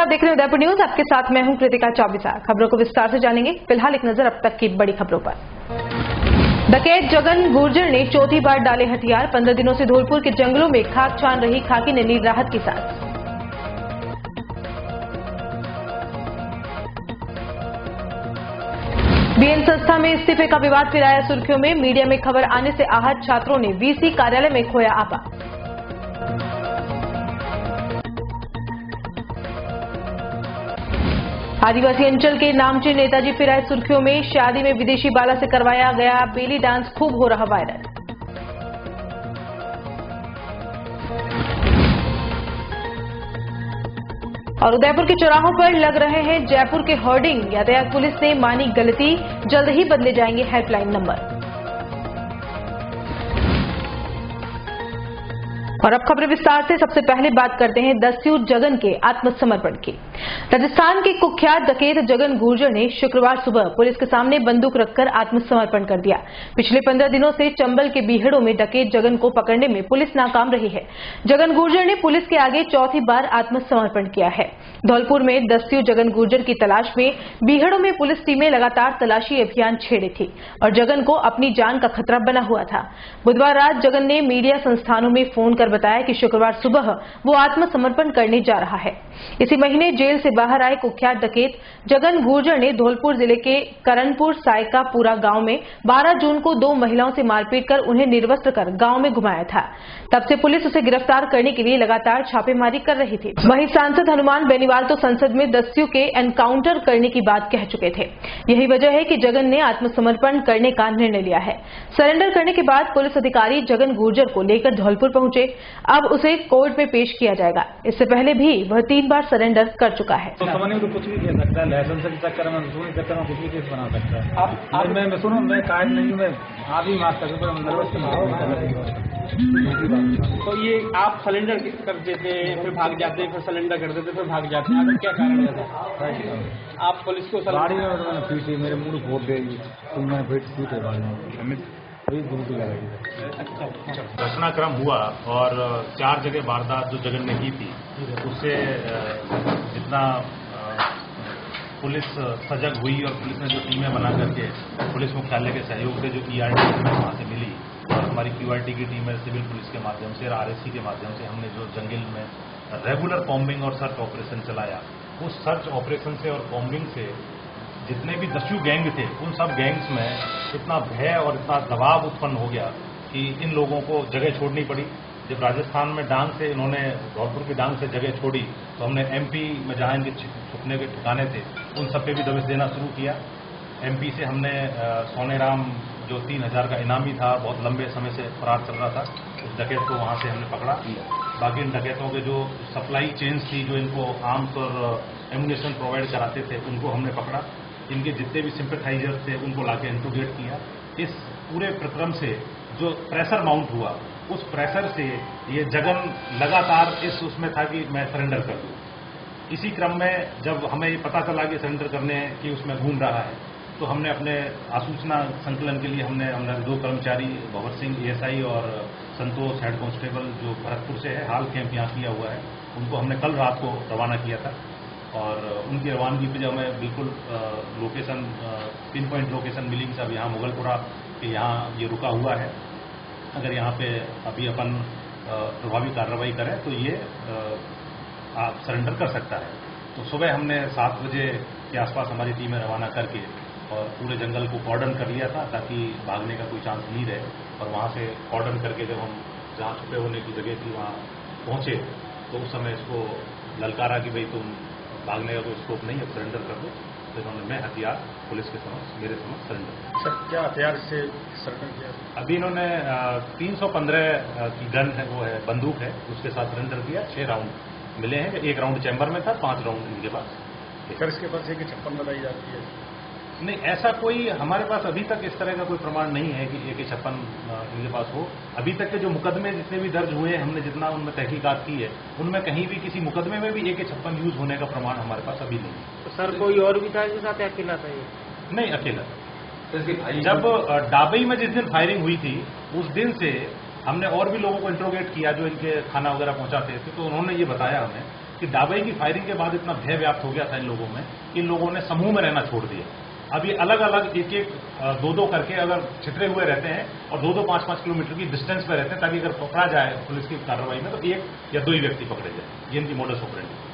देख रहे हैं उदयपुर न्यूज। आपके साथ मैं हूं कृतिका चौबीसा। खबरों को विस्तार से जानेंगे। फिलहाल एक नजर अब तक की बड़ी खबरों पर। डकैत जगन गुर्जर ने चौथी बार डाले हथियार। 15 दिनों से धौलपुर के जंगलों में खाक छान रही खाकी ने ली राहत की सांस। बीएन संस्था में इस्तीफे का विवाद फिर आया सुर्खियों में। मीडिया में खबर आने से आहत छात्रों ने वीसी कार्यालय में खोया आपा। आदिवासी अंचल के नामचीन नेताजी फिर आए सुर्खियों में। शादी में विदेशी बाला से करवाया गया बेली डांस खूब हो रहा वायरल। और उदयपुर के चौराहों पर लग रहे हैं जयपुर के होर्डिंग। यातायात पुलिस ने मानी गलती, जल्द ही बदले जाएंगे हेल्पलाइन नंबर। और अब खबरें विस्तार से। सबसे पहले बात करते हैं दस्यु जगन के आत्मसमर्पण की। राजस्थान के कुख्यात डकैत जगन गुर्जर ने शुक्रवार सुबह पुलिस के सामने बंदूक रखकर आत्मसमर्पण कर दिया। पिछले 15 दिनों से चंबल के बीहड़ों में डकैत जगन को पकड़ने में पुलिस नाकाम रही है। जगन गुर्जर ने पुलिस के आगे चौथी बार आत्मसमर्पण किया है। धौलपुर में दस्यु जगन गुर्जर की तलाश में बीहड़ों में पुलिस टीमें लगातार तलाशी अभियान छेड़े थी और जगन को अपनी जान का खतरा बना हुआ था। बुधवार रात जगन ने मीडिया संस्थानों में फोन कर बताया कि शुक्रवार सुबह वो आत्मसमर्पण करने जा रहा है। इसी महीने जेल से बाहर आए कुख्यात डकैत जगन गुर्जर ने धौलपुर जिले के करणपुर सायकापुरा गांव में 12 जून को 2 महिलाओं से मारपीट कर उन्हें निर्वस्त्र कर गांव में घुमाया था। तब से पुलिस उसे गिरफ्तार करने के लिए लगातार छापेमारी कर रही थी। वहीं सांसद हनुमान बेनीवाल तो संसद में दस्यु के एनकाउंटर करने की बात कह चुके थे। यही वजह है कि जगन ने आत्मसमर्पण करने का निर्णय लिया है। सरेंडर करने के बाद पुलिस अधिकारी जगन गुर्जर को लेकर धौलपुर पहुंचे। अब उसे कोर्ट में पेश किया जाएगा। इससे पहले भी वह 3 बार सरेंडर कर चुका है। तो समझ तो कुछ भी कह सकता है, लाइसेंस के चक्कर में चक्कर में कुछ भी केस बना सकता है। मैं सुनो, मैं कायद नहीं हूँ, मैं आप ही मार सकते तो ये आप सरेंडर कर देते फिर भाग जाते, फिर सरेंडर कर देते फिर भाग जाते हैं, क्या कारण रहता? आप पुलिस को गाड़ी में मैंने पीटे, मेरे मुंह फोड़ देगी तो मैं पीटे घटनाक्रम हुआ और 4 जगह वारदात जो जगन ने की थी उससे जितना पुलिस सजग हुई और पुलिस ने जो टीमें बना करके पुलिस मुख्यालय के सहयोग से जो ERT टीमें वहाँ से मिली और हमारी QRT की टीम है सिविल पुलिस के माध्यम से और RSC के माध्यम से हमने जो जंगल में रेगुलर कॉम्बिंग और सर्च ऑपरेशन चलाया, उस सर्च ऑपरेशन से और कॉम्बिंग से जितने भी दस्यु गैंग थे उन सब गैंग्स में इतना भय और इतना दबाव उत्पन्न हो गया कि इन लोगों को जगह छोड़नी पड़ी। जब राजस्थान में डांग से इन्होंने धौलपुर की डांग से जगह छोड़ी तो हमने MP में जहां इनके छुपने के ठिकाने थे उन सब पे भी दबिश देना शुरू किया। MP से हमने सोनेराम जो 3000 का इनामी था, बहुत लंबे समय से फरार चल रहा था, उस डकैत को वहां से हमने पकड़ा। बाकी इन डकैतों के जो सप्लाई चेन्स थी, जो इनको आर्म्स और एमुनेशन प्रोवाइड कराते थे, उनको हमने पकड़ा। इनके जितने भी सिंपैथाइजर्स थे उनको लाके इंट्रोगेट किया। इस पूरे प्रक्रम से जो प्रेशर माउंट हुआ, उस प्रेशर से ये जगन लगातार इस उसमें था कि मैं सरेंडर कर दूं। इसी क्रम में जब हमें ये पता चला कि सरेंडर करने की उसमें घूम रहा है तो हमने अपने आसूचना संकलन के लिए हमने 2 कर्मचारी भवर सिंह ASI और संतोष हेड कांस्टेबल जो भरतपुर से है, हाल कैंप यहाँ किया हुआ है, उनको हमने कल रात को रवाना किया था। और उनकी रवानगी पे जब हमें बिल्कुल लोकेशन पिन पॉइंट लोकेशन मिली कि साहब यहाँ मुगलपुरा के यहाँ ये रुका हुआ है, अगर यहाँ पे अभी अपन प्रभावी कार्रवाई करें तो ये आप सरेंडर कर सकता है। तो सुबह हमने 7 बजे के आसपास हमारी टीमें रवाना करके और पूरे जंगल को कॉर्डन कर लिया था ताकि भागने का कोई चांस नहीं रहे। और वहाँ से कॉर्डन करके जब हम जहाँ छुपे होने की जगह थी वहाँ पहुँचे तो उस समय इसको ललकारा कि भाई तुम भागने का कोई स्कोप नहीं है, सरेंडर कर दो। तो इन्होंने मैं हथियार पुलिस के समक्ष मेरे समक्ष सरेंडर। सर क्या हथियार से सरेंडर किया? अभी इन्होंने 315 की गन है, वो है बंदूक है, उसके साथ सरेंडर किया। 6 राउंड मिले हैं, 1 राउंड चैम्बर में था, 5 राउंड इनके पास। सर इसके पास AK-56 बताई जाती है? नहीं, ऐसा कोई हमारे पास अभी तक इस तरह का कोई प्रमाण नहीं है कि AK-56 इनके पास हो। अभी तक के जो मुकदमे जितने भी दर्ज हुए, हमने जितना उनमें तहकीकात की है, उनमें कहीं भी किसी मुकदमे में भी AK-56 यूज होने का प्रमाण हमारे पास अभी नहीं है। तो सर कोई और भी था इसके साथ, अकेला था ये? नहीं, अकेला था। जब डाबई में जिस दिन फायरिंग हुई थी उस दिन से हमने और भी लोगों को इंट्रोगेट किया जो इनके खाना वगैरह पहुंचाते थे, तो उन्होंने ये बताया हमें कि दाबई की फायरिंग के बाद इतना भय व्याप्त हो गया था इन लोगों में कि इन लोगों ने समूह में रहना छोड़ दिया। अब ये अलग अलग एक एक दो करके अगर छितरे हुए रहते हैं और 2-5 किलोमीटर की डिस्टेंस पे रहते हैं, ताकि अगर पकड़ा जाए पुलिस की कार्रवाई में तो 1 या 2 ही व्यक्ति पकड़े जाए। ये इनकी मोडस ऑपरेंडी।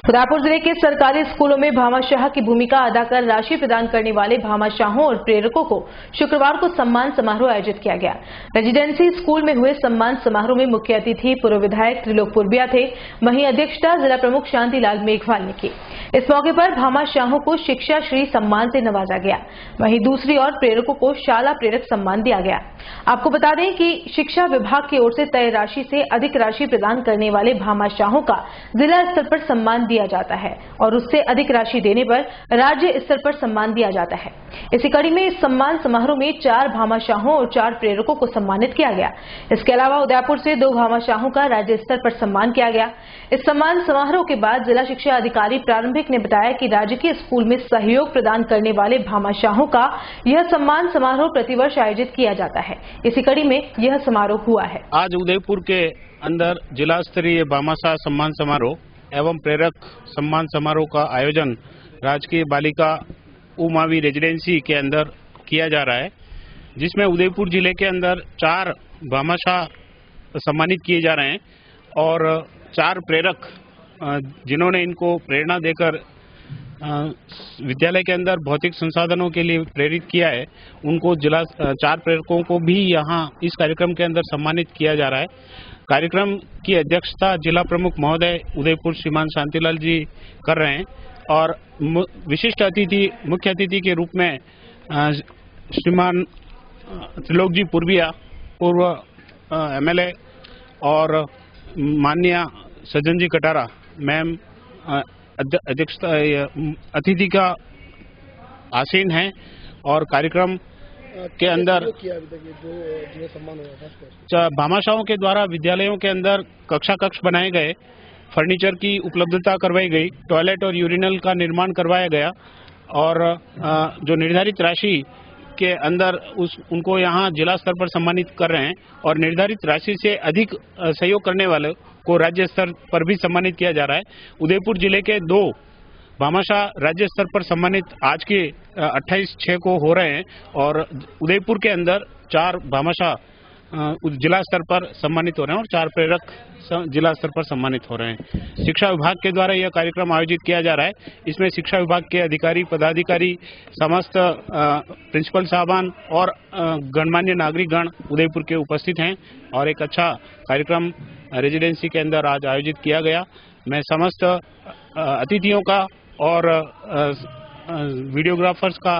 उदयपुर जिले के सरकारी स्कूलों में भामाशाह की भूमिका अदा कर राशि प्रदान करने वाले भामाशाहों और प्रेरकों को शुक्रवार को सम्मान समारोह आयोजित किया गया। रेजिडेंसी स्कूल में हुए सम्मान समारोह में मुख्य अतिथि पूर्व विधायक त्रिलोक पुरबिया थे। वहीं अध्यक्षता जिला प्रमुख शांतिलाल मेघवाल ने की। इस मौके पर भामाशाहों को शिक्षा श्री सम्मान से नवाजा गया। वहीं दूसरी ओर प्रेरकों को शाला प्रेरक सम्मान दिया गया। आपको बता दें कि शिक्षा विभाग की ओर से तय राशि से अधिक राशि प्रदान करने वाले भामाशाहों का जिला स्तर पर सम्मान दिया जाता है और उससे अधिक राशि देने पर राज्य स्तर पर सम्मान दिया जाता है। इसी कड़ी में इस सम्मान समारोह में 4 भामाशाहों और 4 प्रेरकों को सम्मानित किया गया। इसके अलावा उदयपुर से 2 भामाशाहों का राज्य स्तर पर सम्मान किया गया। इस सम्मान समारोह के बाद जिला शिक्षा अधिकारी प्रारंभिक ने बताया कि राजकीय स्कूल में सहयोग प्रदान करने वाले भामाशाहों का यह सम्मान समारोह प्रतिवर्ष आयोजित किया जाता है। इसी कड़ी में यह समारोह हुआ है। आज उदयपुर के अंदर जिला स्तरीय भामाशाह सम्मान समारोह एवं प्रेरक सम्मान समारोह का आयोजन राजकीय बालिका उमावी रेजिडेंसी के अंदर किया जा रहा है, जिसमें उदयपुर जिले के अंदर 4 भामाशाह सम्मानित किए जा रहे हैं और 4 प्रेरक जिन्होंने इनको प्रेरणा देकर विद्यालय के अंदर भौतिक संसाधनों के लिए प्रेरित किया है, उनको जिला 4 प्रेरकों को भी यहाँ इस कार्यक्रम के अंदर सम्मानित किया जा रहा है। कार्यक्रम की अध्यक्षता जिला प्रमुख महोदय उदयपुर श्रीमान शांतिलाल जी कर रहे हैं और विशिष्ट अतिथि मुख्य अतिथि के रूप में श्रीमान त्रिलोक जी पुरबिया पूर्व MLA और माननीय सज्जन जी कटारा मैम अध्यक्षता अतिथि का आसीन है और कार्यक्रम के अंदर भामाशाहों के द्वारा विद्यालयों के अंदर कक्षा कक्ष बनाए गए, फर्नीचर की उपलब्धता करवाई गई, टॉयलेट और यूरिनल का निर्माण करवाया गया और जो निर्धारित राशि के अंदर उनको यहाँ जिला स्तर पर सम्मानित कर रहे हैं और निर्धारित राशि से अधिक सहयोग करने वाले को राज्य स्तर पर भी सम्मानित किया जा रहा है। उदयपुर जिले के 2 भामाशाह राज्य स्तर पर सम्मानित आज के 28/6 को हो रहे हैं और उदयपुर के अंदर 4 भामाशाह जिला स्तर पर सम्मानित हो रहे हैं और 4 प्रेरक जिला स्तर पर सम्मानित हो रहे हैं। शिक्षा विभाग के द्वारा यह कार्यक्रम आयोजित किया जा रहा है। इसमें शिक्षा विभाग के अधिकारी पदाधिकारी, समस्त प्रिंसिपल साहबान और गणमान्य नागरिकगण उदयपुर के उपस्थित हैं और एक अच्छा कार्यक्रम रेजिडेंसी के अंदर आज आयोजित किया गया। मैं समस्त अतिथियों का और वीडियोग्राफर्स का,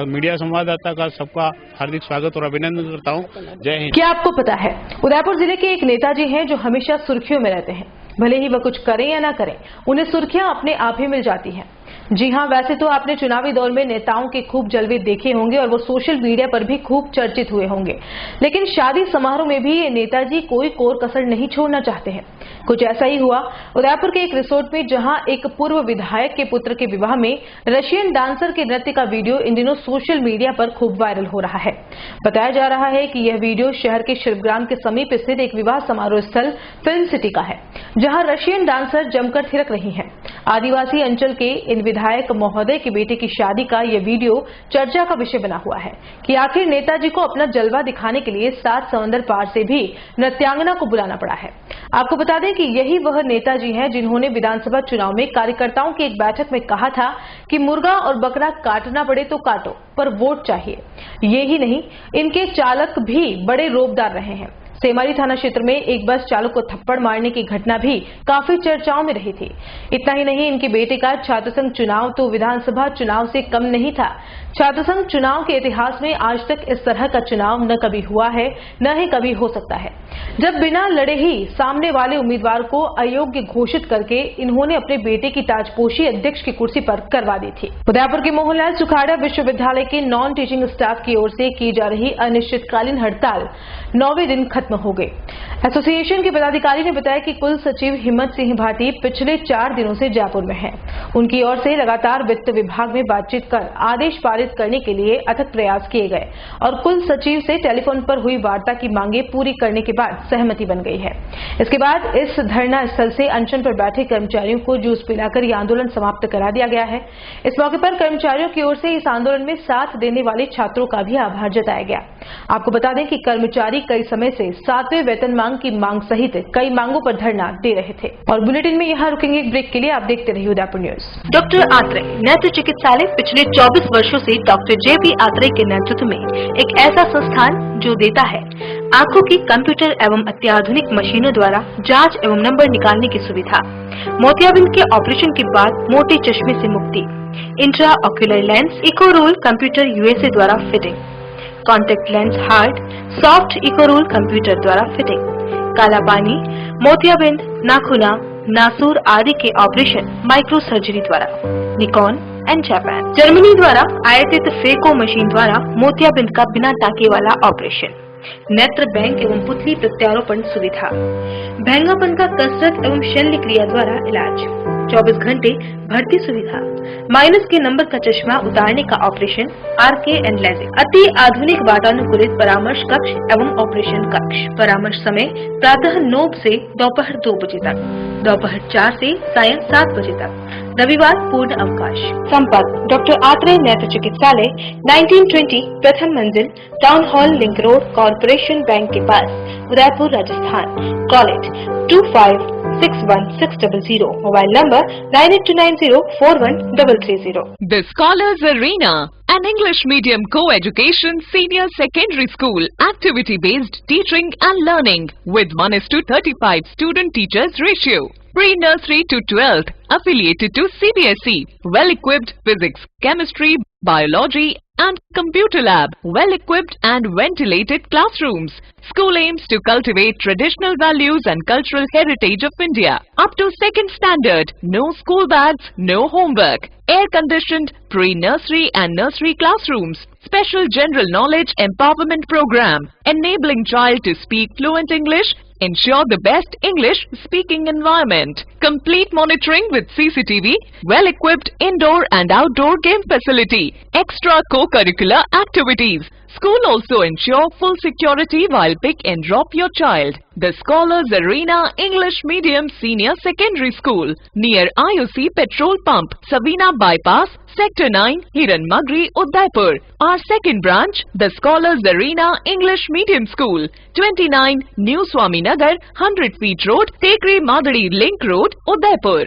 मीडिया संवाददाता का सबका हार्दिक स्वागत और अभिनंदन करता हूं। जय हिंद। क्या आपको पता है, उदयपुर जिले के एक नेताजी हैं जो हमेशा सुर्खियों में रहते हैं। भले ही वह कुछ करें या ना करें, उन्हें सुर्खियां अपने आप ही मिल जाती हैं। जी हां, वैसे तो आपने चुनावी दौर में नेताओं के खूब जलवे देखे होंगे और वो सोशल मीडिया पर भी खूब चर्चित हुए होंगे, लेकिन शादी समारोह में भी ये नेताजी कोई कोर कसर नहीं छोड़ना चाहते हैं। कुछ ऐसा ही हुआ उदयपुर के एक रिसोर्ट में, जहां एक पूर्व विधायक के पुत्र के विवाह में रशियन डांसर के नृत्य का वीडियो इन दिनों सोशल मीडिया पर खूब वायरल हो रहा है। बताया जा रहा है कि यह वीडियो शहर के शिल्पग्राम के समीप स्थित एक विवाह समारोह स्थल फिल्म सिटी का है, जहां रशियन डांसर जमकर थिरक रही हैं। आदिवासी अंचल के इन विधायक महोदय की बेटे की शादी का यह वीडियो चर्चा का विषय बना हुआ है कि आखिर नेताजी को अपना जलवा दिखाने के लिए 7 समंदर पार से भी नृत्यांगना को बुलाना पड़ा है। आपको बता दें कि यही वह नेताजी हैं जिन्होंने विधानसभा चुनाव में कार्यकर्ताओं की एक बैठक में कहा था कि मुर्गा और बकरा काटना पड़े तो काटो, पर वोट चाहिए। ये ही नहीं, इनके चालक भी बड़े रोबदार रहे हैं। सेमारी थाना क्षेत्र में एक बस चालक को थप्पड़ मारने की घटना भी काफी चर्चाओं में रही थी। इतना ही नहीं, इनके बेटे का छात्र संघ चुनाव तो विधानसभा चुनाव से कम नहीं था। छात्र संघ चुनाव के इतिहास में आज तक इस तरह का चुनाव न कभी हुआ है, न ही कभी हो सकता है, जब बिना लड़े ही सामने वाले उम्मीदवार को अयोग्य घोषित करके इन्होंने अपने बेटे की ताजपोशी अध्यक्ष की कुर्सी पर करवा दी थी। उदयपुर के मोहनलाल सुखाड़ा विश्वविद्यालय के नॉन टीचिंग स्टाफ की ओर से की जा रही अनिश्चितकालीन हड़ताल 9वें दिन खत्म हो गई। एसोसिएशन के पदाधिकारी ने बताया कि कुल सचिव हिम्मत सिंह भाटी पिछले 4 दिनों से जयपुर में हैं। उनकी ओर से लगातार वित्त विभाग में बातचीत कर आदेश पारित करने के लिए अथक प्रयास किए गए और कुल सचिव से टेलीफोन पर हुई वार्ता की मांगे पूरी करने के बाद सहमति बन गई है। इसके बाद इस धरना स्थल से अनशन पर बैठे कर्मचारियों को जूस पिलाकर यह आंदोलन समाप्त करा दिया गया है। इस मौके पर कर्मचारियों की ओर से इस आंदोलन में साथ देने वाले छात्रों का भी आभार जताया गया। आपको बता दें कि कर्मचारी कई समय से 7वें वेतन की मांग सहित कई मांगों पर धरना दे रहे थे। और बुलेटिन में यहाँ रुकेंगे एक ब्रेक के लिए। आप देखते रहिए उदयपुर न्यूज। डॉक्टर आत्रेय नेत्र चिकित्सालय पिछले 24 वर्षों से डॉक्टर JP आत्रेय के नेतृत्व में एक ऐसा संस्थान जो देता है आंखों की कंप्यूटर एवं अत्याधुनिक मशीनों द्वारा जांच एवं नंबर निकालने की सुविधा, मोतियाबिंद के ऑपरेशन के बाद मोटे चश्मे से मुक्ति, intra ocular lens eco roll computer USA द्वारा fitting, contact lens hard soft eco roll computer द्वारा फिटिंग, काला पानी, मोतियाबिंद, नाखूना, नासूर आदि के ऑपरेशन माइक्रो सर्जरी द्वारा, निकॉन एंड जापान, जर्मनी द्वारा आयातित फेको मशीन द्वारा मोतियाबिंद का बिना टाके वाला ऑपरेशन, नेत्र बैंक एवं पुतली प्रत्यारोपण सुविधा, भैंगापन का कसरत एवं शल्य क्रिया द्वारा इलाज, 24 घंटे भर्ती सुविधा, माइनस के नंबर का चश्मा उतारने का ऑपरेशन RK एंड लेजिक, अति आधुनिक वातानुकूलित परामर्श कक्ष एवं ऑपरेशन कक्ष, परामर्श समय प्रातः 9 से दोपहर 2 बजे तक, दोपहर 4 से सायं 7 बजे तक, रविवार पूर्ण अवकाश। संपर्क डॉक्टर आत्रेय नेत्र चिकित्सालय 1920 प्रथम मंजिल town hall link road corporation bank के पास Udaipur Rajasthan. Call it 2561 mobile number 9829041330। The Scholars Arena, an English medium co-education senior secondary school, activity-based teaching and learning with 1:35 student-teachers ratio. Pre-nursery to 12th, affiliated to CBSE, well-equipped physics, chemistry, biology and computer lab, well-equipped and ventilated classrooms. School aims to cultivate traditional values and cultural heritage of India. Up to 2nd standard, no school bags, no homework. Air-conditioned pre-nursery and nursery classrooms. Special general knowledge empowerment program, enabling child to speak fluent English. Ensure the best English speaking environment. Complete monitoring with CCTV. Well-equipped indoor and outdoor game facility. Extra co-curricular activities. School also ensure full security while pick and drop your child. The Scholars Arena English Medium Senior Secondary School near IOC Petrol Pump, Savina Bypass, Sector 9, Hiran Magri, Udaipur. Our second branch, the Scholars Arena English Medium School, 29 New Swaminagar, 100 Feet Road, Tekri Madadi Link Road, Udaipur.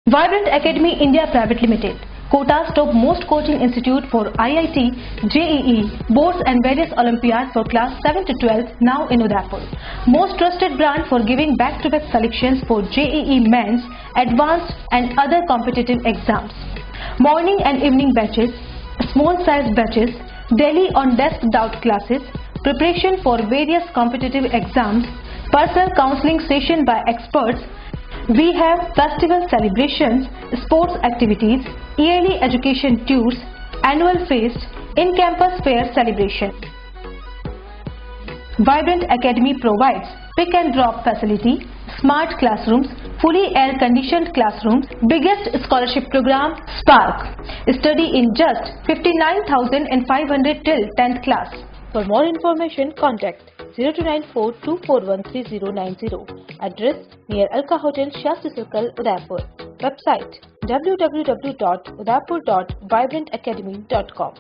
Vibrant Academy India Private Limited, Kota's top most coaching institute for IIT, JEE, boards and various Olympiads for class 7 to 12 now in Udaipur. Most trusted brand for giving back-to-back selections for JEE men's, advanced and other competitive exams. Morning and evening batches, small size batches, daily on-desk doubt classes, preparation for various competitive exams, personal counseling session by experts. We have festival celebrations, sports activities, yearly education tours, annual feast, in-campus fair celebration. Vibrant Academy provides pick and drop facility, smart classrooms, fully air-conditioned classrooms, biggest scholarship program, Spark. Study in just 59,500 till 10th class. For more information, contact 0294241390. Address near Alka Hotel, Shastri Circle, Udaipur. Website www.udaipur.vibrantacademy.com.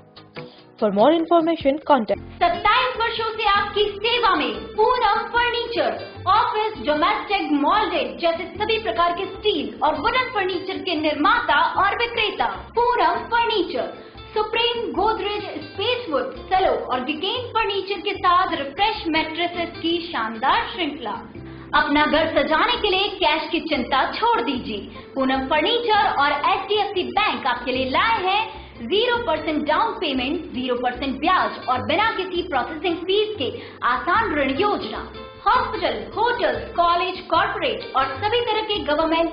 For more information, contact 27 वर्षों से आपकी सेवा में Poonam furniture. Office, domestic, मॉल्डेड जैसे सभी प्रकार के steel और वुडन फर्नीचर के निर्माता और विक्रेता। Poonam furniture supreme, Godrej, spacewood, cello और डिकेन फर्नीचर के साथ रिफ्रेश मैट्रेसेस की शानदार श्रृंखला। अपना घर सजाने के लिए कैश की चिंता छोड़ दीजिए। पूनम फर्नीचर और HDFC बैंक आपके लिए लाए हैं 0% डाउन पेमेंट, 0% ब्याज और बिना किसी प्रोसेसिंग फीस के आसान ऋण योजना। हॉस्पिटल, होटल्स, कॉलेज, कॉर्पोरेट और सभी तरह के गवर्नमेंट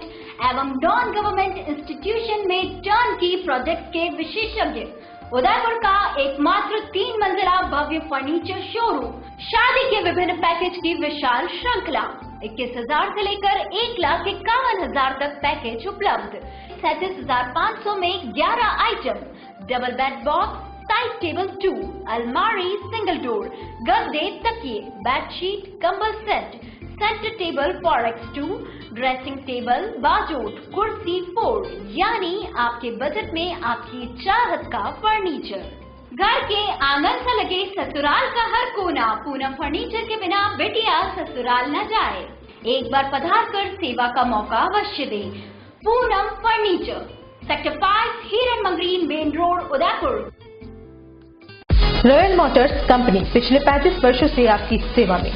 एवं नॉन गवर्नमेंट इंस्टीट्यूशन में टर्न की प्रोजेक्ट के विशेषज्ञ। उदयपुर का एकमात्र 3 मंजिला भव्य फर्नीचर शोरूम, शादी के विभिन्न पैकेज की विशाल श्रृंखला, 21,000 से लेकर 1,51,000 तक पैकेज उपलब्ध, 37,500 में 11 item, double bed box, side table 2, अलमारी सिंगल डोर, गद्दे, तकिए, बेडशीट, कंबल set, centre table 4x2, dressing table, बाजोट, कुर्सी 4, यानी आपके बजट में आपकी चाहत का फर्नीचर। घर के आंगन से लगे ससुराल का हर कोना, पूनम फर्नीचर के बिना बिटिया ससुराल न जाए। एक बार पधार कर सेवा का मौका अवश्य दे। पूनम फर्नीचर, सेक्टर 5, हिरन Mangri, main road, Udaipur. Royal motors company पिछले 35 वर्षों से आपकी सेवा में।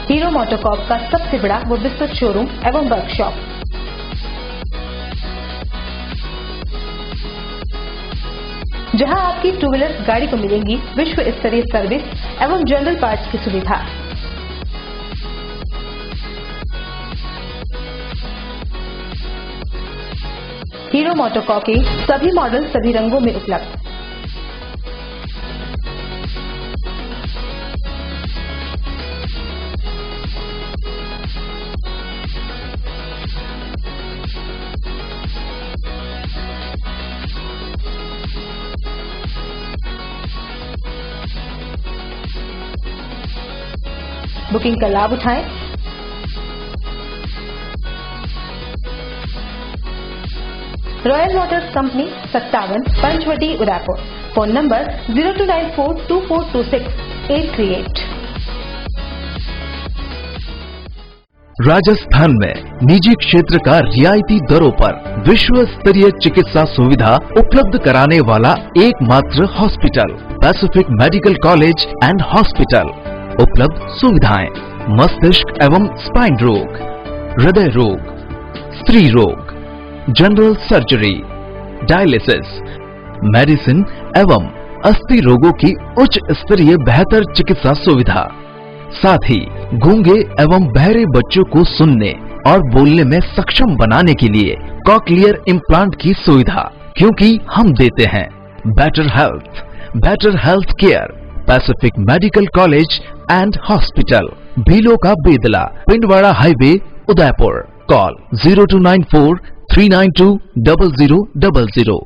हीरो मोटोकॉर्प का सबसे बड़ा व विस्तृत शोरूम एवं वर्कशॉप, जहां आपकी 2 व्हीलर गाड़ी को मिलेंगी विश्व स्तरीय सर्विस एवं जनरल पार्ट्स की सुविधा। हीरो मोटोकॉर्प के सभी मॉडल सभी रंगों में उपलब्ध। बुकिंग का लाभ उठाएं। Royal motors company 57 Panchvati Udaipur. Phone number 02942426-838। Rajasthan में निजी क्षेत्र का रियायती दरों पर विश्व स्तरीय चिकित्सा सुविधा उपलब्ध कराने वाला एकमात्र hospital Pacific medical college and hospital. उपलब्ध सुविधाएं: मस्तिष्क एवं स्पाइन रोग, हृदय रोग, स्त्री रोग, जनरल सर्जरी, डायलिसिस, मेडिसिन एवं अस्थि रोगों की उच्च स्तरीय बेहतर चिकित्सा सुविधा। साथ ही गूंगे एवं बहरे बच्चों को सुनने और बोलने में सक्षम बनाने के लिए कॉक्लियर इम्प्लांट की सुविधा, क्योंकि हम देते हैं better health care. Pacific medical college and hospital, भीलो का बेदला, Pindwara highway, Udaipur. Call 0294392000।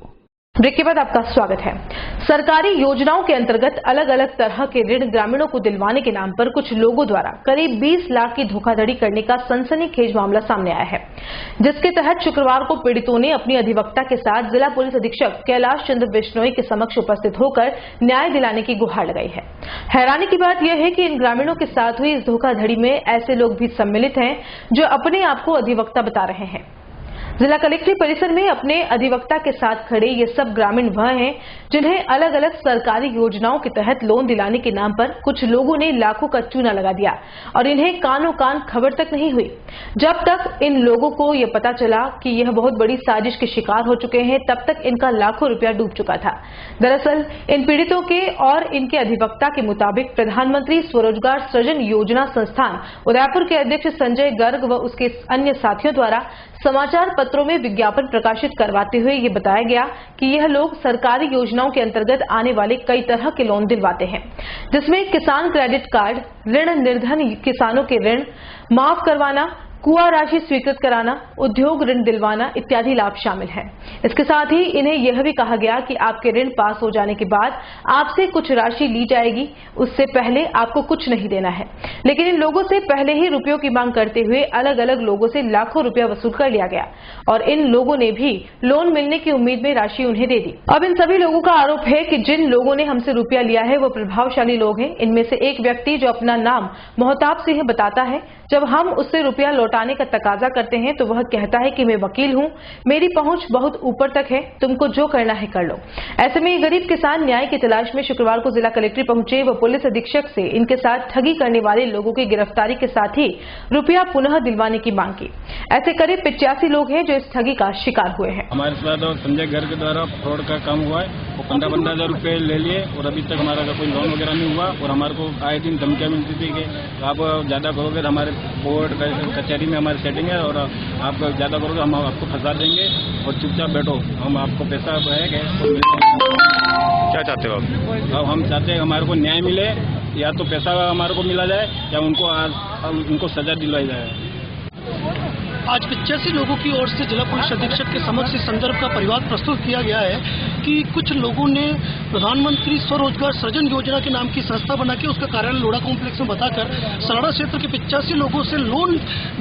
Break के बाद आपका स्वागत है। सरकारी योजनाओं के अंतर्गत अलग अलग तरह के ऋण ग्रामीणों को दिलवाने के नाम पर कुछ लोगों द्वारा करीब 20 लाख की धोखाधड़ी करने का सनसनीखेज मामला सामने आया है, जिसके तहत शुक्रवार को पीड़ितों ने अपनी अधिवक्ता के साथ जिला पुलिस अधीक्षक कैलाश चंद्र बिश्नोई के समक्ष उपस्थित होकर न्याय दिलाने की गुहार लगाई है। हैरानी की बात यह है कि इन ग्रामीणों के साथ हुई इस धोखाधड़ी में ऐसे लोग भी सम्मिलित हैं जो अपने आप को अधिवक्ता बता रहे हैं। जिला कलेक्ट्रेट परिसर में अपने अधिवक्ता के साथ खड़े ये सब ग्रामीण वह हैं जिन्हें अलग अलग सरकारी योजनाओं के तहत लोन दिलाने के नाम पर कुछ लोगों ने लाखों का चूना लगा दिया और इन्हें कानों कान खबर तक नहीं हुई। जब तक इन लोगों को यह पता चला कि यह बहुत बड़ी साजिश के शिकार हो चुके हैं, तब तक इनका लाखों रुपया डूब चुका था। दरअसल इन पीड़ितों के और इनके अधिवक्ता के मुताबिक प्रधानमंत्री स्वरोजगार सृजन योजना संस्थान उदयपुर के अध्यक्ष संजय गर्ग व उसके अन्य साथियों द्वारा समाचार पत्रों में विज्ञापन प्रकाशित करवाते हुए ये बताया गया कि यह लोग सरकारी योजनाओं के अंतर्गत आने वाले कई तरह के लोन दिलवाते हैं, जिसमें किसान क्रेडिट कार्ड, ऋण निर्धन किसानों के ऋण माफ करवाना, कुआ राशि स्वीकृत कराना, उद्योग ऋण दिलवाना इत्यादि लाभ शामिल हैं। इसके साथ ही इन्हें यह भी कहा गया कि आपके ऋण पास हो जाने के बाद आपसे कुछ राशि ली जाएगी, उससे पहले आपको कुछ नहीं देना है। लेकिन इन लोगों से पहले ही रुपयों की मांग करते हुए अलग अलग लोगों से लाखों रुपया वसूल कर लिया गया और इन लोगों ने भी लोन मिलने की उम्मीद में राशि उन्हें दे दी। अब इन सभी लोगों का आरोप है कि जिन लोगों ने हमसे रुपया लिया है वो प्रभावशाली लोग हैं। इनमें से एक व्यक्ति जो अपना नाम मोहताब सिंह बताता है, जब हम उससे रुपया लौटाने का तकाजा करते हैं तो वह कहता है कि मैं वकील हूं, मेरी पहुंच बहुत ऊपर तक है, तुमको जो करना है कर लो। ऐसे में ये गरीब किसान न्याय की तलाश में शुक्रवार को जिला कलेक्ट्रेट पहुंचे व पुलिस अधीक्षक से इनके साथ ठगी करने वाले लोगों की गिरफ्तारी के साथ ही रुपया पुनः दिलवाने की मांग की। ऐसे करीब 85 लोग हैं जो इस ठगी का शिकार हुए हैं। हमारे साथ संजय गर्ग के द्वारा फ्रॉड का काम हुआ है। वो 15,000 रुपए ले लिए और अभी तक हमारा कोई लोन वगैरह नहीं हुआ और हमारे को आए दिन धमकियां मिलती थी कि आप ज्यादा करोगे तो हमारे बोर्ड कचहरी सोसाइटी में हमारी सेटिंग है और आप ज़्यादा करोगे हम आपको फंसा देंगे और चुपचाप बैठो, हम आपको पैसा है क्या चाहते हो आप? अब हम चाहते हैं हमारे को न्याय मिले, या तो पैसा हमारे को मिला जाए या उनको सजा दिलवाई जाए। आज 85 लोगों की ओर से जिला पुलिस अधीक्षक के समक्ष इस संदर्भ का परिवाद प्रस्तुत किया गया है कि कुछ लोगों ने प्रधानमंत्री स्वरोजगार सृजन योजना के नाम की संस्था बना के उसका कार्यालय लोढ़ा कॉम्प्लेक्स में बताकर सराड़ा क्षेत्र के 85 लोगों से लोन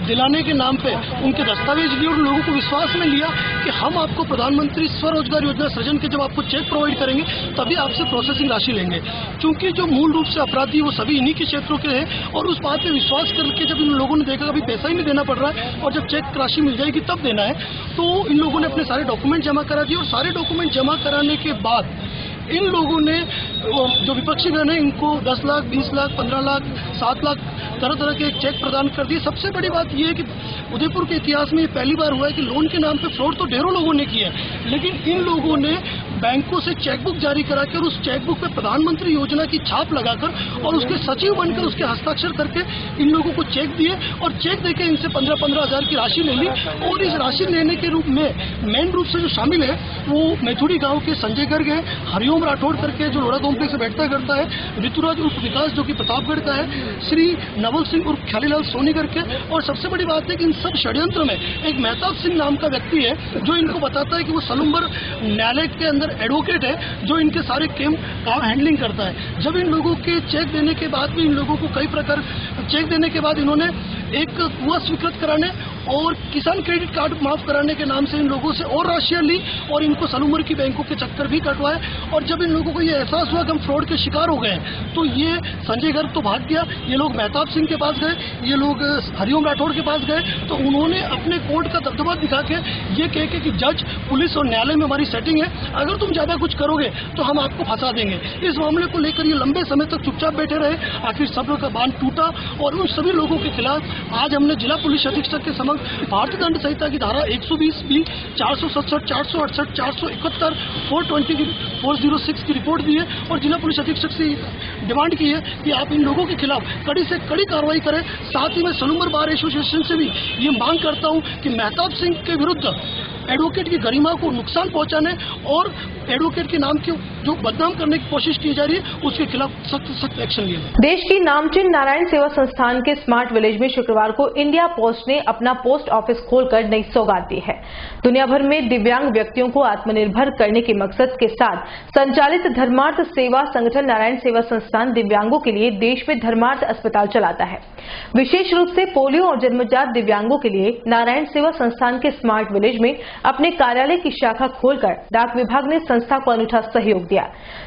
दिलाने के नाम पे उनके दस्तावेज लिए और लोगों को विश्वास में लिया कि हम आपको प्रधानमंत्री स्वरोजगार योजना सृजन के जब आपको चेक प्रोवाइड करेंगे तभी आपसे प्रोसेसिंग राशि लेंगे। चूंकि जो मूल रूप से अपराधी वो सभी इन्हीं के क्षेत्रों के हैं और उस बात पे विश्वास करके जब इन लोगों ने देखा अभी पैसा ही नहीं देना पड़ रहा है और जब चेक राशि मिल जाएगी तब देना है, तो इन लोगों ने अपने सारे डॉक्यूमेंट जमा करा दिए और सारे डॉक्यूमेंट जमा कराने के बाद इन लोगों ने जो विपक्षी गण है इनको 10 लाख, 20 लाख, 15 लाख, 7 लाख तरह तरह के चेक प्रदान कर दिए। सबसे बड़ी बात यह है कि उदयपुर के इतिहास में ये पहली बार हुआ है कि लोन के नाम पे फ्रॉड तो ढेरों लोगों ने किया है, लेकिन इन लोगों ने बैंकों से चेकबुक जारी करा कर उस चेकबुक पे प्रधानमंत्री योजना की छाप लगाकर और उसके सचिव बनकर उसके हस्ताक्षर करके इन लोगों को चेक दिए और चेक देके इनसे 15-15 हजार की राशि ले ली। और इस राशि लेने के रूप में मेन रूप से जो शामिल है वो मैथुड़ी गांव के संजय गर्ग है, हरिओम राठौड़ करके जो लोढ़ा कॉम्प्लेक्स से बैठता करता है, ऋतुराज उर्फ विकास जो कि प्रतापगढ़ का है, श्री नवल सिंह उर्फ ख्यालीलाल सोनी करके। और सबसे बड़ी बात है कि इन सब षड्यंत्र में एक मेहताब सिंह नाम का व्यक्ति है जो इनको बताता है कि वो सलूम्बर न्यायालय के अंदर एडवोकेट है जो इनके सारे काम हैंडलिंग करता है। जब इन लोगों के चेक देने के बाद भी इन लोगों को कई प्रकार चेक देने के बाद इन्होंने एक कुआं स्वीकृत कराने और किसान क्रेडिट कार्ड माफ कराने के नाम से इन लोगों से और राशियां ली और इनको सलूमर की बैंकों के चक्कर भी कटवाए। और जब इन लोगों को ये एहसास हुआ कि हम फ्रॉड के शिकार हो गए तो ये संजय गर्ग तो भाग गया, ये लोग मेहताब सिंह के पास गए, ये लोग हरिओम राठौड़ के पास गए, तो उन्होंने अपने कोर्ट का दबदबा दिखा के ये कह के कि जज, पुलिस और न्यायालय में हमारी सेटिंग है, अगर तुम ज्यादा कुछ करोगे तो हम आपको फंसा देंगे। इस मामले को लेकर ये लंबे समय तक चुपचाप बैठे रहे। आखिर सब्र का बांध टूटा और उन सभी लोगों के खिलाफ आज हमने जिला पुलिस अधीक्षक के समक्ष भारतीय दंड संहिता की धारा 120B, 467, 468, 471, 420, 406 की रिपोर्ट दी है और जिला पुलिस अधीक्षक से डिमांड की है कि आप इन लोगों के खिलाफ कड़ी से कड़ी कार्रवाई करें। साथ ही मैं सलूमर बार एसोसिएशन से भी ये मांग करता हूं कि मेहताब सिंह के विरुद्ध एडवोकेट की गरिमा को नुकसान पहुंचाने और एडवोकेट के नाम की जो बदनाम करने की कोशिश की जा रही है उसके खिलाफ सख्त एक्शन लिया जाए। देश की नामचीन नारायण सेवा संस्थान के स्मार्ट विलेज में शुक्रवार को इंडिया पोस्ट ने अपना पोस्ट ऑफिस खोलकर नई सौगात दी है। दुनिया भर में दिव्यांग व्यक्तियों को आत्मनिर्भर करने के मकसद के साथ संचालित धर्मार्थ सेवा संगठन नारायण सेवा संस्थान दिव्यांगों के लिए देश में धर्मार्थ अस्पताल चलाता है। विशेष रूप से पोलियो और जन्मजात दिव्यांगों के लिए नारायण सेवा संस्थान के स्मार्ट विलेज में अपने कार्यालय की शाखा खोलकर डाक विभाग ने संस्था को अनूठा सहयोग दिया।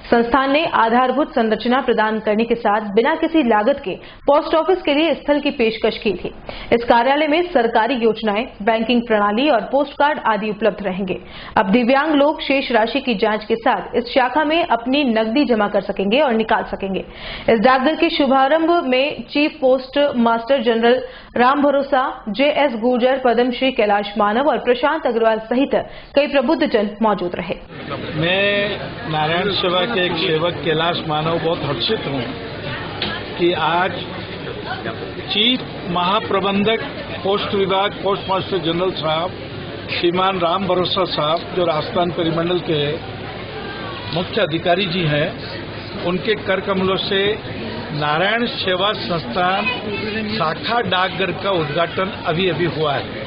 संस्थान ने आधारभूत संरचना प्रदान करने के साथ बिना किसी लागत के पोस्ट ऑफिस के लिए स्थल की पेशकश की थी। इस कार्यालय में सरकारी योजनाएं, बैंकिंग प्रणाली और पोस्ट कार्ड आदि उपलब्ध रहेंगे। अब दिव्यांग लोग शेष राशि की जांच के साथ इस शाखा में अपनी नकदी जमा कर सकेंगे और निकाल सकेंगे। इस डाकघर के शुभारंभ में chief post master general Ram भरोसा, JS गुर्जर, पद्मश्री कैलाश मानव और प्रशांत अग्रवाल सहित कई प्रबुद्धजन मौजूद रहे। मैं नारायण सेवा के एक सेवक कैलाश मानव बहुत हर्षित हूँ कि आज चीफ महाप्रबंधक पोस्ट विभाग पोस्ट मास्टर जनरल साहब श्रीमान राम भरोसा साहब जो राजस्थान परिमंडल के मुख्य अधिकारी जी हैं, उनके कर कमलों से नारायण सेवा संस्थान शाखा डाकघर का उद्घाटन अभी अभी हुआ है।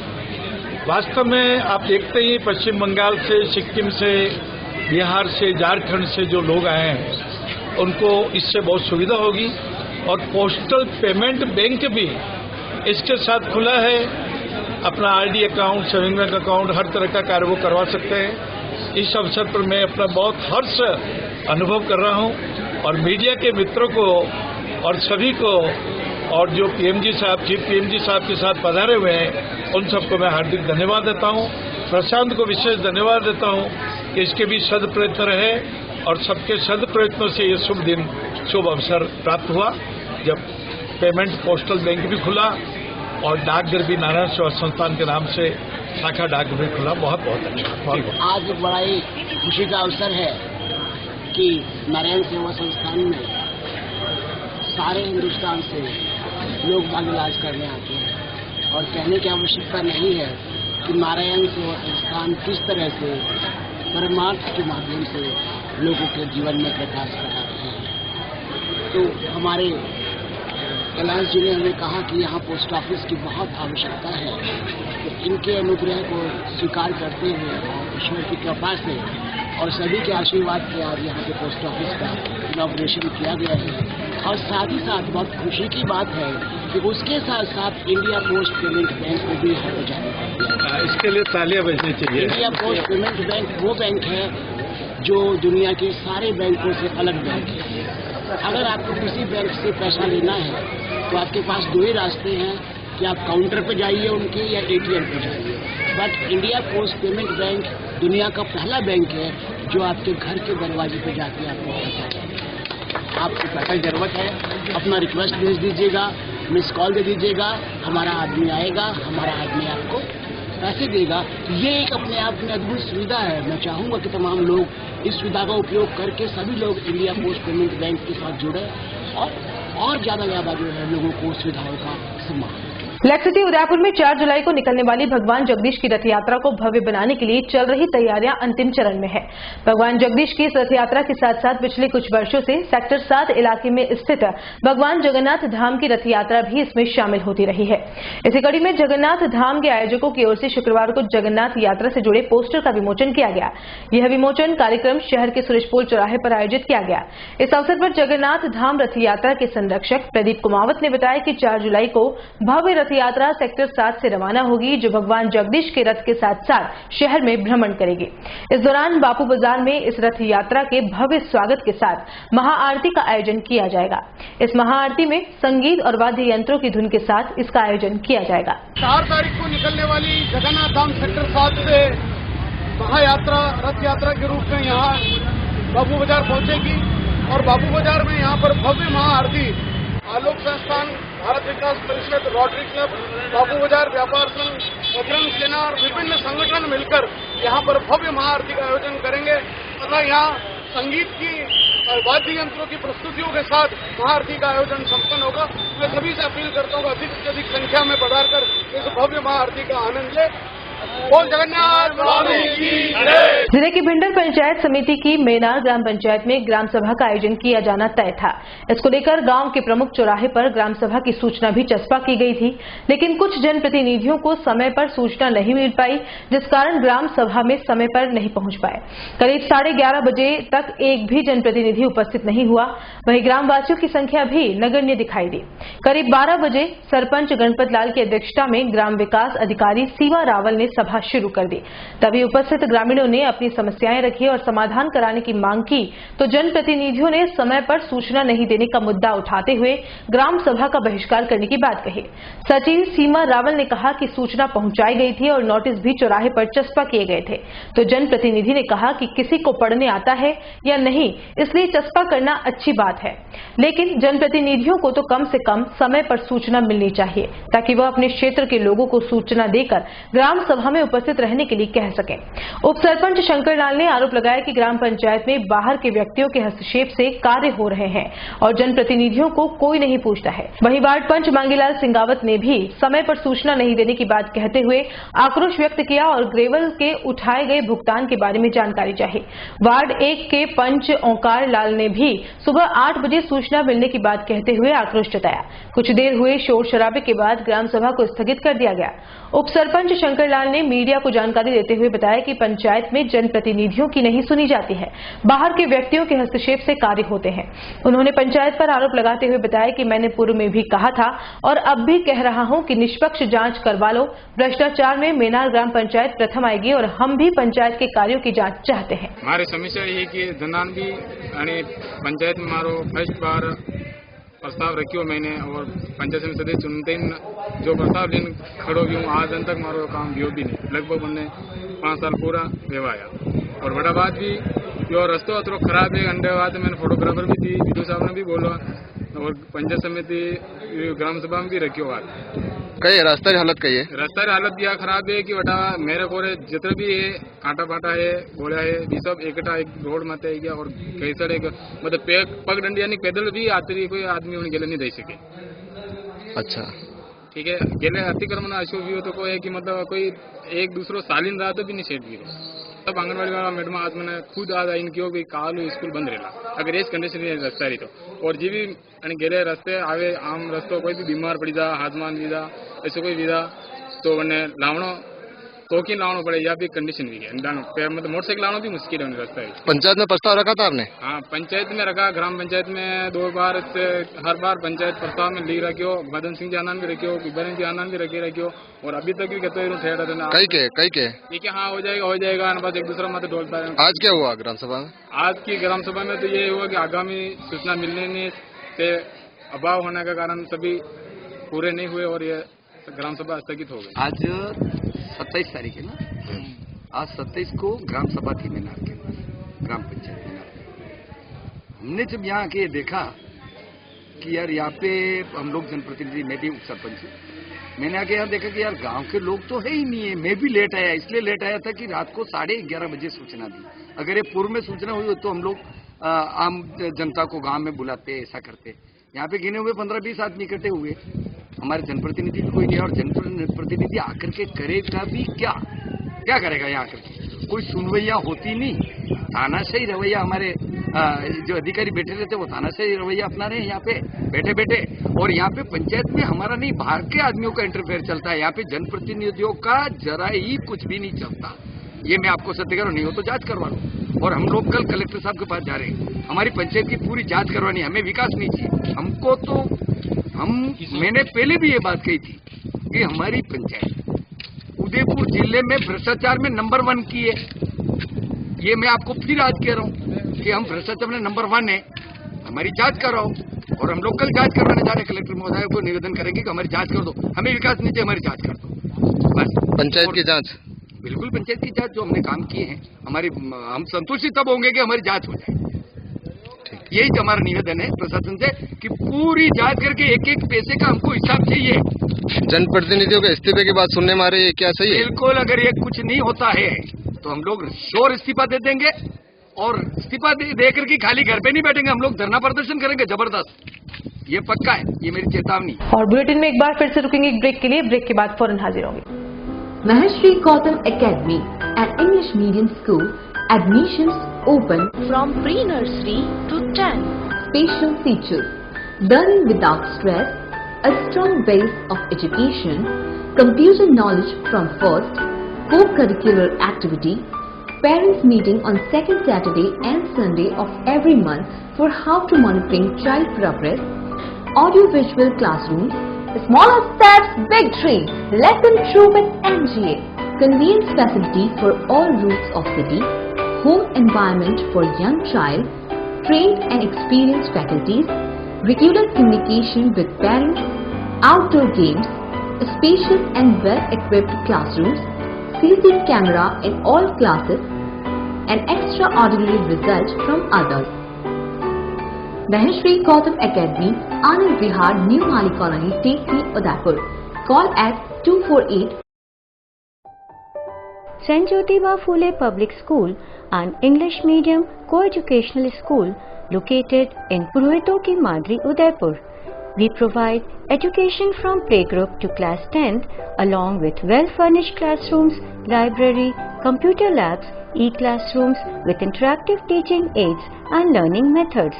वास्तव में आप देखते ही पश्चिम बंगाल से, सिक्किम से, बिहार से, झारखंड से जो लोग आए हैं उनको इससे बहुत सुविधा होगी और पोस्टल पेमेंट बैंक भी इसके साथ खुला है। अपना RD account, saving bank account, हर तरह का कार्य वो करवा सकते हैं। इस अवसर पर मैं अपना बहुत हर्ष अनुभव कर रहा हूं और मीडिया के मित्रों को और सभी को और जो PMG साहब, चीफ PMG साहब के साथ पधारे हुए हैं उन सबको मैं हार्दिक धन्यवाद देता हूं। प्रशांत को विशेष धन्यवाद देता हूं कि इसके भी सद प्रयत्न रहे और सबके सद प्रयत्नों से ये शुभ दिन, शुभ अवसर प्राप्त हुआ जब पेमेंट पोस्टल बैंक भी खुला और डाकघर भी नारायण सेवा संस्थान के नाम से शाखा डाकघर भी खुला। बहुत बहुत अच्छा। आज बड़ा ही खुशी का अवसर है कि नारायण सेवा संस्थान में सारे हिंदुस्तान से लोग बाग इलाज करने आते हैं और कहने की आवश्यकता नहीं है कि नारायण सेवा संस्थान किस तरह से परमार्थ के माध्यम से लोगों के जीवन में प्रकाश करा रहे हैं। तो हमारे कैलाश जी ने हमें कहा कि यहाँ पोस्ट ऑफिस की बहुत आवश्यकता है, तो इनके अनुग्रह को स्वीकार करते हुए और ईश्वर की कृपा से और सभी के आशीर्वाद से आज यहाँ पे पोस्ट ऑफिस का इनॉग्रेशन किया गया है। और साथ ही साथ बहुत खुशी की बात है कि उसके साथ साथ इंडिया पोस्ट पेमेंट बैंक को भी यहाँ पे जाना, इसके लिए तालियां बजनी चाहिए। इंडिया पोस्ट पेमेंट बैंक वो बैंक है जो दुनिया के सारे बैंकों से अलग बैंक है। अगर आपको किसी बैंक से पैसा लेना है तो आपके पास दो ही रास्ते हैं कि आप काउंटर पे जाइए उनके या एटीएम पे जाइए। But India post payment bank दुनिया का पहला बैंक है जो आपके घर के दरवाजे पे जाके आपको पैसा देगा। आपको पैसा की जरूरत है, अपना रिक्वेस्ट भेज दीजिएगा, मिस कॉल दे दीजिएगा, हमारा आदमी आएगा, हमारा आदमी आपको पैसे देगा। ये एक अपने आप में अद्भुत सुविधा है। मैं चाहूँगा कि तमाम लोग इस सुविधा का उपयोग करके सभी लोग इंडिया पोस्ट पेमेंट बैंक के साथ जुड़े और ज़्यादा जो है लोगों को सुविधाओं का सम्मान। ब्लैक सिटी उदयपुर में 4 जुलाई को निकलने वाली भगवान जगदीश की रथ यात्रा को भव्य बनाने के लिए चल रही तैयारियां अंतिम चरण में है। भगवान जगदीश की इस रथ यात्रा के साथ साथ पिछले कुछ वर्षों से सेक्टर 7 इलाके में स्थित भगवान जगन्नाथ धाम की रथ यात्रा भी इसमें शामिल होती रही है। इसी कड़ी में जगन्नाथ धाम के आयोजकों की ओर से शुक्रवार को जगन्नाथ यात्रा से जुड़े पोस्टर का विमोचन किया गया। यह विमोचन कार्यक्रम शहर के सुरेशपोल चौराहे पर आयोजित किया गया। इस अवसर पर जगन्नाथ धाम रथ यात्रा के संरक्षक प्रदीप कुमावत ने बताया कि 4 जुलाई को भव्य रथ यात्रा सेक्टर 7 से रवाना होगी, जो भगवान जगदीश के रथ के साथ साथ शहर में भ्रमण करेगी। इस दौरान बापू बाजार में इस रथ यात्रा के भव्य स्वागत के साथ महाआरती का आयोजन किया जाएगा। इस महाआरती में संगीत और वाद्य यंत्रों की धुन के साथ इसका आयोजन किया जाएगा। 4 तारीख को निकलने वाली जगन्नाथ धाम सेक्टर 7 से महायात्रा रथ यात्रा के रूप में यहाँ बापू बाजार पहुंचेगी और बापू बाजार में यहाँ पर भव्य महाआरती आलोक संस्थान, भारत विकास परिषद, रोटरी क्लब, बापू बाजार व्यापार संघ, बजरंग सेना और विभिन्न संगठन मिलकर यहाँ पर भव्य महाआरती का आयोजन करेंगे तथा यहाँ संगीत की और वाद्य यंत्रों की प्रस्तुतियों के साथ महाआरती का आयोजन संपन्न होगा। मैं सभी से अपील करता हूँ कि अधिक से अधिक संख्या में पधार कर इस भव्य महाआरती का आनंद ले। बोल जगन्नाथ स्वामी की जय। जिले की भिंडर पंचायत समिति की मेनार ग्राम पंचायत में ग्राम सभा का आयोजन किया जाना तय था। इसको लेकर गांव के प्रमुख चौराहे पर ग्राम सभा की सूचना भी चस्पा की गई थी, लेकिन कुछ जनप्रतिनिधियों को समय पर सूचना नहीं मिल पाई, जिस कारण ग्राम सभा में समय पर नहीं पहुंच पाए। करीब 11:30 बजे तक एक भी जनप्रतिनिधि उपस्थित नहीं हुआ। वहीं ग्रामवासियों की संख्या भी नगण्य दिखाई दी। करीब 12 बजे सरपंच गणपत लाल की अध्यक्षता में ग्राम विकास अधिकारी सीमा रावल ने सभा शुरू कर दी। तभी उपस्थित ग्रामीणों ने अपनी समस्याएं रखी और समाधान कराने की मांग की, तो जनप्रतिनिधियों ने समय पर सूचना नहीं देने का मुद्दा उठाते हुए ग्राम सभा का बहिष्कार करने की बात कही। सचिव सीमा रावल ने कहा कि सूचना पहुंचाई गई थी और नोटिस भी चौराहे पर चस्पा किए गए थे, तो जनप्रतिनिधि ने कहा कि किसी को पढ़ने आता है या नहीं, इसलिए चस्पा करना अच्छी बात है, लेकिन जनप्रतिनिधियों को तो कम से कम समय पर सूचना मिलनी चाहिए ताकि वह अपने क्षेत्र के लोगों को सूचना देकर ग्राम सभा में उपस्थित रहने के लिए कह सकें। उप सरपंच शंकर लाल ने आरोप लगाया कि ग्राम पंचायत में बाहर के व्यक्तियों के हस्तक्षेप से कार्य हो रहे हैं और जनप्रतिनिधियों को कोई नहीं पूछता है। वहीं वार्ड पंच मांगीलाल सिंगावत ने भी समय पर सूचना नहीं देने की बात कहते हुए आक्रोश व्यक्त किया और ग्रेवल के उठाए गए भुगतान के बारे में जानकारी चाहिए। वार्ड 1 के पंच ओंकार लाल ने भी सुबह 8 बजे सूचना मिलने की बात कहते हुए आक्रोश जताया। कुछ देर हुए शोर शराबे के बाद ग्राम सभा को स्थगित कर दिया गया। उप सरपंच शंकर लाल ने मीडिया को जानकारी देते हुए बताया कि पंचायत में जनप्रतिनिधियों की नहीं सुनी जाती है, बाहर के व्यक्तियों के हस्तक्षेप से कार्य होते हैं। उन्होंने पंचायत पर आरोप लगाते हुए बताया कि मैंने पूर्व में भी कहा था और अब भी कह रहा हूं कि निष्पक्ष जांच करवा लो। भ्रष्टाचार में मेनार ग्राम पंचायत प्रथम आएगी और हम भी पंचायत के कार्यों की जांच चाहते हैं। हमारी समस्या ये है कि धनान भी पंचायत में मारो फर्स्ट बार प्रस्ताव रखियो मैंने और पंचायत समिति सदस्य चुनते ही जो प्रस्ताव लेन खड़ो भी हूँ आज दिन तक मारो काम भी भी नहीं। लगभग हमने 5 साल पूरा वेवाया और बड़ा बात भी जो रास्ता थोड़ा खराब है। अंडे बात मैंने फोटोग्राफर भी थी, वीडियो साहब ने भी बोला और पंचायत समिति ग्राम सभा में भी रखियो बात कई रास्ते की हालत कही है। रास्ता की हालत यह खराब है कि बटा मेरे को जितने भी है कांटा पाटा है गोला है भी सब एकटा एक रोड माते है गया और कई सारे मतलब पग डंडी यानी पैदल भी आते कोई आदमी उन्हें गले नहीं दे सके। अच्छा ठीक है गेले अतिक्रमण अशो भी होतो को कि मतलब कोई एक दूसरो सालीन रहा तो भी नहीं सेट भी तब आंगनबाड़ी वाला मैडम आज मैंने खुद आज इनकी कि कालू स्कूल बंद रहेला अगर इस कंडीशन में रास्ता रही तो और जी भी गेले रास्ते आवे आम रस्तो कोई भी बीमार पड़ी जा हाजमान भी जा ऐसे कोई भी जा तो मैंने लावणो तो की लावणो पड़े या भी कंडीशन भी है मतलब मोटरसाइकिल लावणो भी मुश्किल है रास्ता है। पंचायत में प्रस्ताव रखा था आपने? हाँ पंचायत में रखा, ग्राम पंचायत में 2 बार से हर बार पंचायत प्रस्ताव में लिख रखियो, मदन सिंह जी आनंद भी रखियो, बिबरन जी आनंद भी रखियो और अभी तक भी कहते हैं कई के ठीक है हाँ हो जाएगा बस एक दूसरा मत डोलता है। आज क्या हुआ ग्राम सभा में? आज की ग्राम सभा में तो ये हुआ कि आगामी सूचना मिलने से अभाव होने के कारण सभी पूरे नहीं हुए और ये ग्राम सभा स्थगित हो गई। आज 27 तारीख है ना, आज 27 को ग्राम सभा थी मेनार के ग्राम पंचायत मेनार। हमने जब यहाँ आके देखा कि यार यहाँ पे हम लोग जनप्रतिनिधि, मैं भी उप सरपंच हूँ, मैंने आके यहाँ देखा कि यार गांव के लोग तो है ही नहीं है। मैं भी लेट आया, इसलिए लेट आया था कि रात को 11:30 बजे सूचना दी। अगर ये पूर्व में सूचना हुई तो हम लोग आम जनता को गांव में बुलाते, ऐसा करते। यहाँ पे गिने हुए 15-20 आदमी इकट्ठे हुए, हमारे जनप्रतिनिधि भी कोई नहीं और जनप्रतिनिधि आकर के करेगा भी क्या करेगा यहाँ आकर के? कोई सुनवैया होती नहीं, तानाशाही रवैया हमारे जो अधिकारी बैठे रहते वो तानाशाही रवैया अपना रहे हैं यहाँ पे बैठे बैठे। और यहाँ पे पंचायत में हमारा नहीं, बाहर के आदमियों का इंटरफेयर चलता है। यहाँ पे जनप्रतिनिधियों का जरा ही कुछ भी नहीं चलता। ये मैं आपको सत्य करूँ, नहीं हो तो जांच करवा लो। और हम लोग कल कलेक्टर साहब के पास जा रहे हैं, हमारी पंचायत की पूरी जांच करवानी है। हमें विकास नहीं चाहिए, हमको तो मैंने पहले भी ये बात कही थी कि हमारी पंचायत उदयपुर जिले में भ्रष्टाचार में नंबर 1 की है। ये मैं आपको फिर आज कह रहा हूँ कि हम भ्रष्टाचार में नंबर 1 है, हमारी जांच कराओ। और हम लोग कल जांच करवाने जा रहे हैं, कलेक्टर महोदय को निवेदन करेंगे कि हमारी जांच कर दो। हमें विकास नहीं चाहिए, हमारी जांच कर दो बस। पंचायत की जांच, बिल्कुल पंचायत की जांच, जो हमने काम किए हैं हमारी, हम संतुष्टि तब होंगे कि हमारी जांच हो जाए। यही तो हमारा निवेदन है प्रशासन से कि पूरी जांच करके एक पैसे का हमको हिसाब चाहिए। जनप्रतिनिधियों के इस्तीफे की बात सुनने में आ रही है, क्या सही है? बिल्कुल, अगर ये कुछ नहीं होता है तो हम लोग श्योर इस्तीफा दे देंगे और इस्तीफा दे करके खाली घर पे नहीं बैठेंगे, हम लोग धरना प्रदर्शन करेंगे जबरदस्त। ये पक्का है, ये मेरी चेतावनी। और बुलेटिन में एक बार फिर से रुकेंगे एक ब्रेक के लिए, ब्रेक के बाद फौरन हाजिर होंगे। Maheshri Gautam Academy, an English medium school. Admissions open From pre-nursery to 10. Special features: learning without stress, a strong base of education, computer knowledge from first, co-curricular activity, parents meeting on second Saturday and Sunday of every month for how to monitoring child progress, audio-visual classrooms, smaller steps, big dreams. Lesson true with MGA. convenience facility for all routes of city, home environment for young child, trained and experienced faculties, regular communication with parents, outdoor games, spacious and well-equipped classrooms, CCTV camera in all classes, and extraordinary results from others. Maheshri Gautam Academy, Anand Vihar, New Mali Colony, T3, Udaipur. Call at 248. St. Jyotiba Phule Public School, an English medium co-educational school located in Purohito Ki Madri, Udaipur. We provide education from playgroup to class 10th along with well-furnished classrooms, library, computer labs, e-classrooms with interactive teaching aids and learning methods.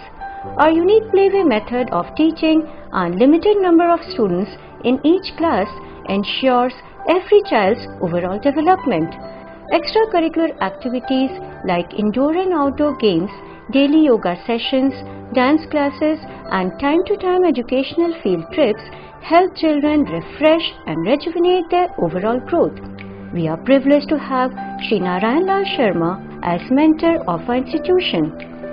Our unique playway method of teaching and limited number of students in each class ensures every child's overall development. Extracurricular activities like indoor and outdoor games, daily yoga sessions, dance classes and time-to-time educational field trips help children refresh and rejuvenate their overall growth. We are privileged to have Shri Narayan Lal Sharma as mentor of our institution.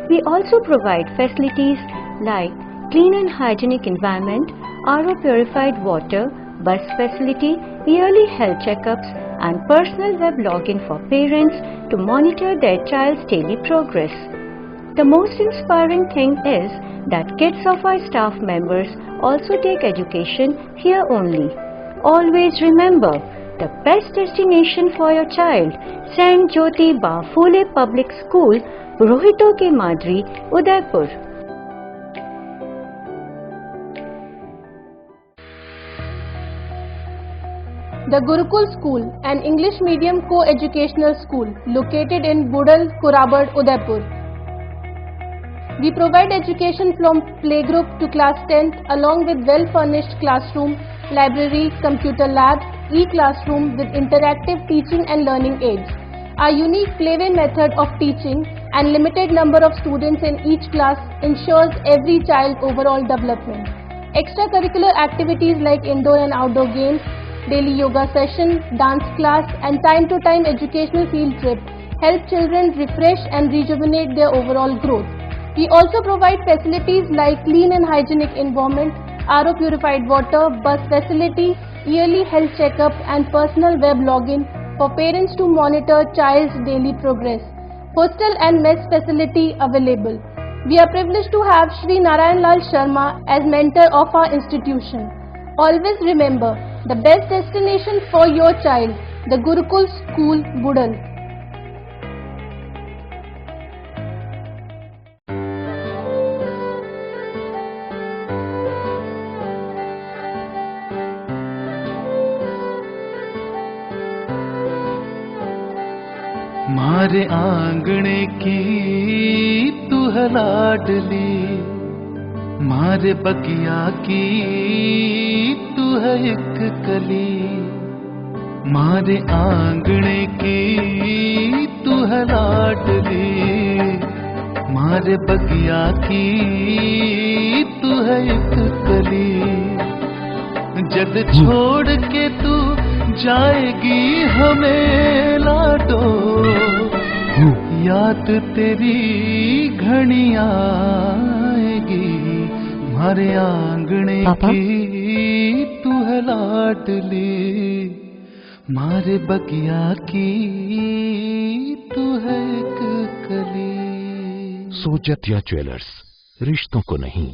We also provide facilities like clean and hygienic environment, RO purified water, bus facility, yearly health checkups and personal web login for parents to monitor their child's daily progress. The most inspiring thing is that kids of our staff members also take education here only. Always remember, the best destination for your child, St. Jyotiba Phule Public School, Purohito Ki Madri, Udaipur. The Gurukul School, an English medium co-educational school located in Budal, Kurabad, Udaipur. We provide education from playgroup to class 10th along with well-furnished classroom, library, computer lab, e-classroom with interactive teaching and learning aids. Our unique playway method of teaching and limited number of students in each class ensures every child's overall development. Extracurricular activities like indoor and outdoor games, daily yoga session, dance class and time-to-time educational field trip help children refresh and rejuvenate their overall growth. We also provide facilities like clean and hygienic environment, RO purified water, bus facility, yearly health checkup and personal web login for parents to monitor child's daily progress. Hostel and mess facility available. We are privileged to have Shri Narayan Lal Sharma as mentor of our institution. Always remember, the best destination for your child, the Gurukul School, Budal. मारे आंगणे की तू है लाडली, मारे बगिया की तू है एक कली, मारे आंगणे की तू है लाडली, मारे बगिया की तू है एक कली, जद छोड़ के तू जाएगी हमें लाडो, याद तेरी घनी आएगी, मारे आंगणे की तू है लाडली, मारे बगिया की तू है एक कली। सोजतिया ज्वेलर्स, रिश्तों को नहीं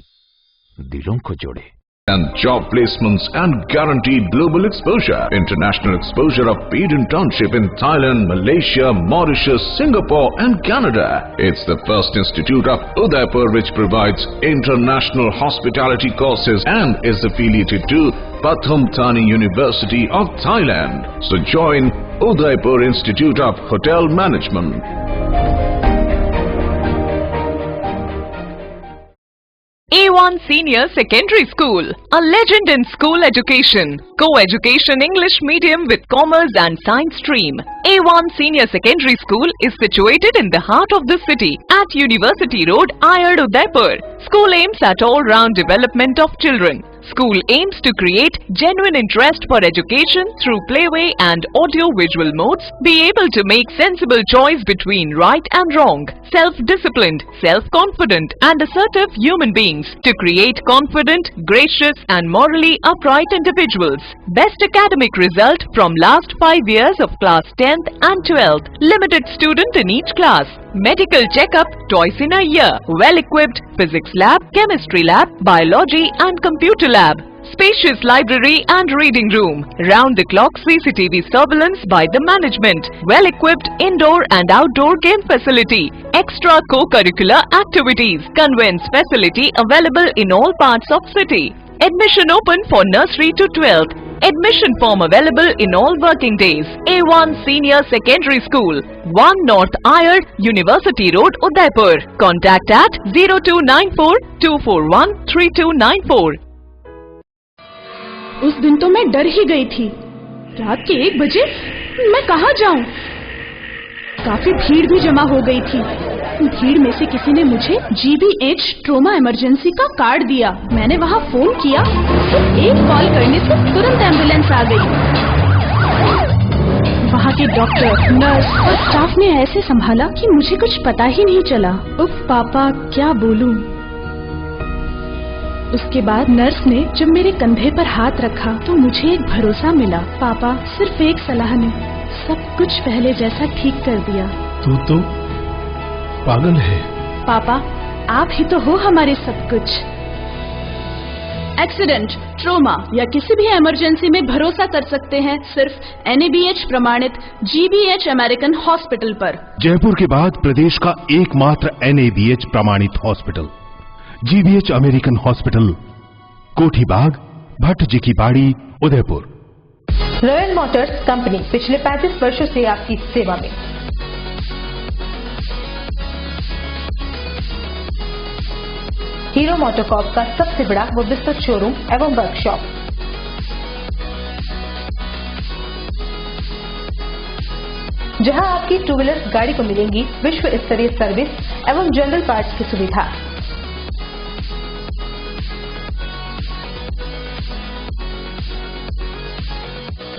दिलों को जोड़े। And job placements and guaranteed global exposure. International exposure of paid internship in Thailand, Malaysia, Mauritius, Singapore and Canada. It's the first institute of Udaipur which provides international hospitality courses and is affiliated to Pathum Thani University of Thailand. So join Udaipur Institute of Hotel Management. A1 Senior Secondary School, a legend in school education. Co-education English medium with commerce and science stream. A1 Senior Secondary School is situated in the heart of the city at University Road, Ayad, Udaipur. School aims at all-round development of children. School aims to create genuine interest for education through playway and audio-visual modes, be able to make sensible choice between right and wrong, self-disciplined, self-confident and assertive human beings to create confident, gracious and morally upright individuals. Best academic result from last 5 years of class 10th and 12th. Limited student in each class. Medical checkup twice in a year. Well-equipped physics lab, chemistry lab, biology and computer lab. Spacious library and reading room. Round-the-clock CCTV surveillance by the management. Well-equipped indoor and outdoor game facility. Extra co-curricular activities. Convents facility available in all parts of city. Admission open for nursery to 12th. Admission form available in all working days. A1 Senior Secondary School, 1 North Ayad, University Road, Udaipur. Contact at 0294 241 3294. उस दिन तो मैं डर ही गई थी। रात के 1 बजे मैं कहाँ जाऊं? काफी भीड़ भी जमा हो गई थी। भीड़ में से किसी ने मुझे GBH ट्रोमा इमरजेंसी का कार्ड दिया। मैंने वहाँ फोन किया, सिर्फ एक कॉल करने से तुरंत एम्बुलेंस आ गई। वहाँ के डॉक्टर, नर्स और स्टाफ ने ऐसे संभाला कि मुझे कुछ पता ही नहीं चला। उफ पापा, क्या बोलूं? उसके बाद नर्स ने जब मेरे कंधे पर हाथ रखा तो मुझे एक भरोसा मिला। पापा, सिर्फ एक सलाह ने सब कुछ पहले जैसा ठीक कर दिया। तू तो पागल है। पापा, आप ही तो हो हमारे सब कुछ। एक्सीडेंट, ट्रोमा या किसी भी इमरजेंसी में भरोसा कर सकते हैं सिर्फ NABH प्रमाणित GBH अमेरिकन हॉस्पिटल पर। जयपुर के बाद प्रदेश का एकमात्र NABH प्रमाणित हॉस्पिटल GBH अमेरिकन हॉस्पिटल, कोठी बाग, भट्ट जी की बाड़ी, उदयपुर। रॉयल मोटर्स कंपनी पिछले 35 वर्षों से आपकी सेवा में। हीरो मोटोकॉर्प का सबसे बड़ा व विस्तृत शोरूम एवं वर्कशॉप। जहां आपकी टू व्हीलर गाड़ी को मिलेंगी विश्व स्तरीय सर्विस एवं जनरल पार्ट्स की सुविधा।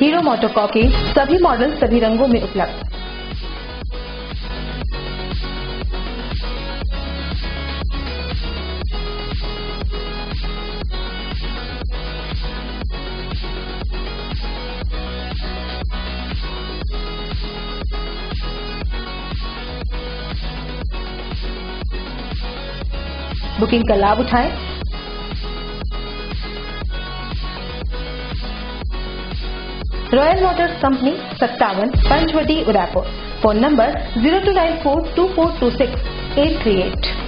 हीरो मोटोकॉर्प के सभी मॉडल सभी रंगों में उपलब्ध। बुकिंग का लाभ उठाएं। Royal motors company 57 Panchvati Udaipur. Phone number 02942426-838।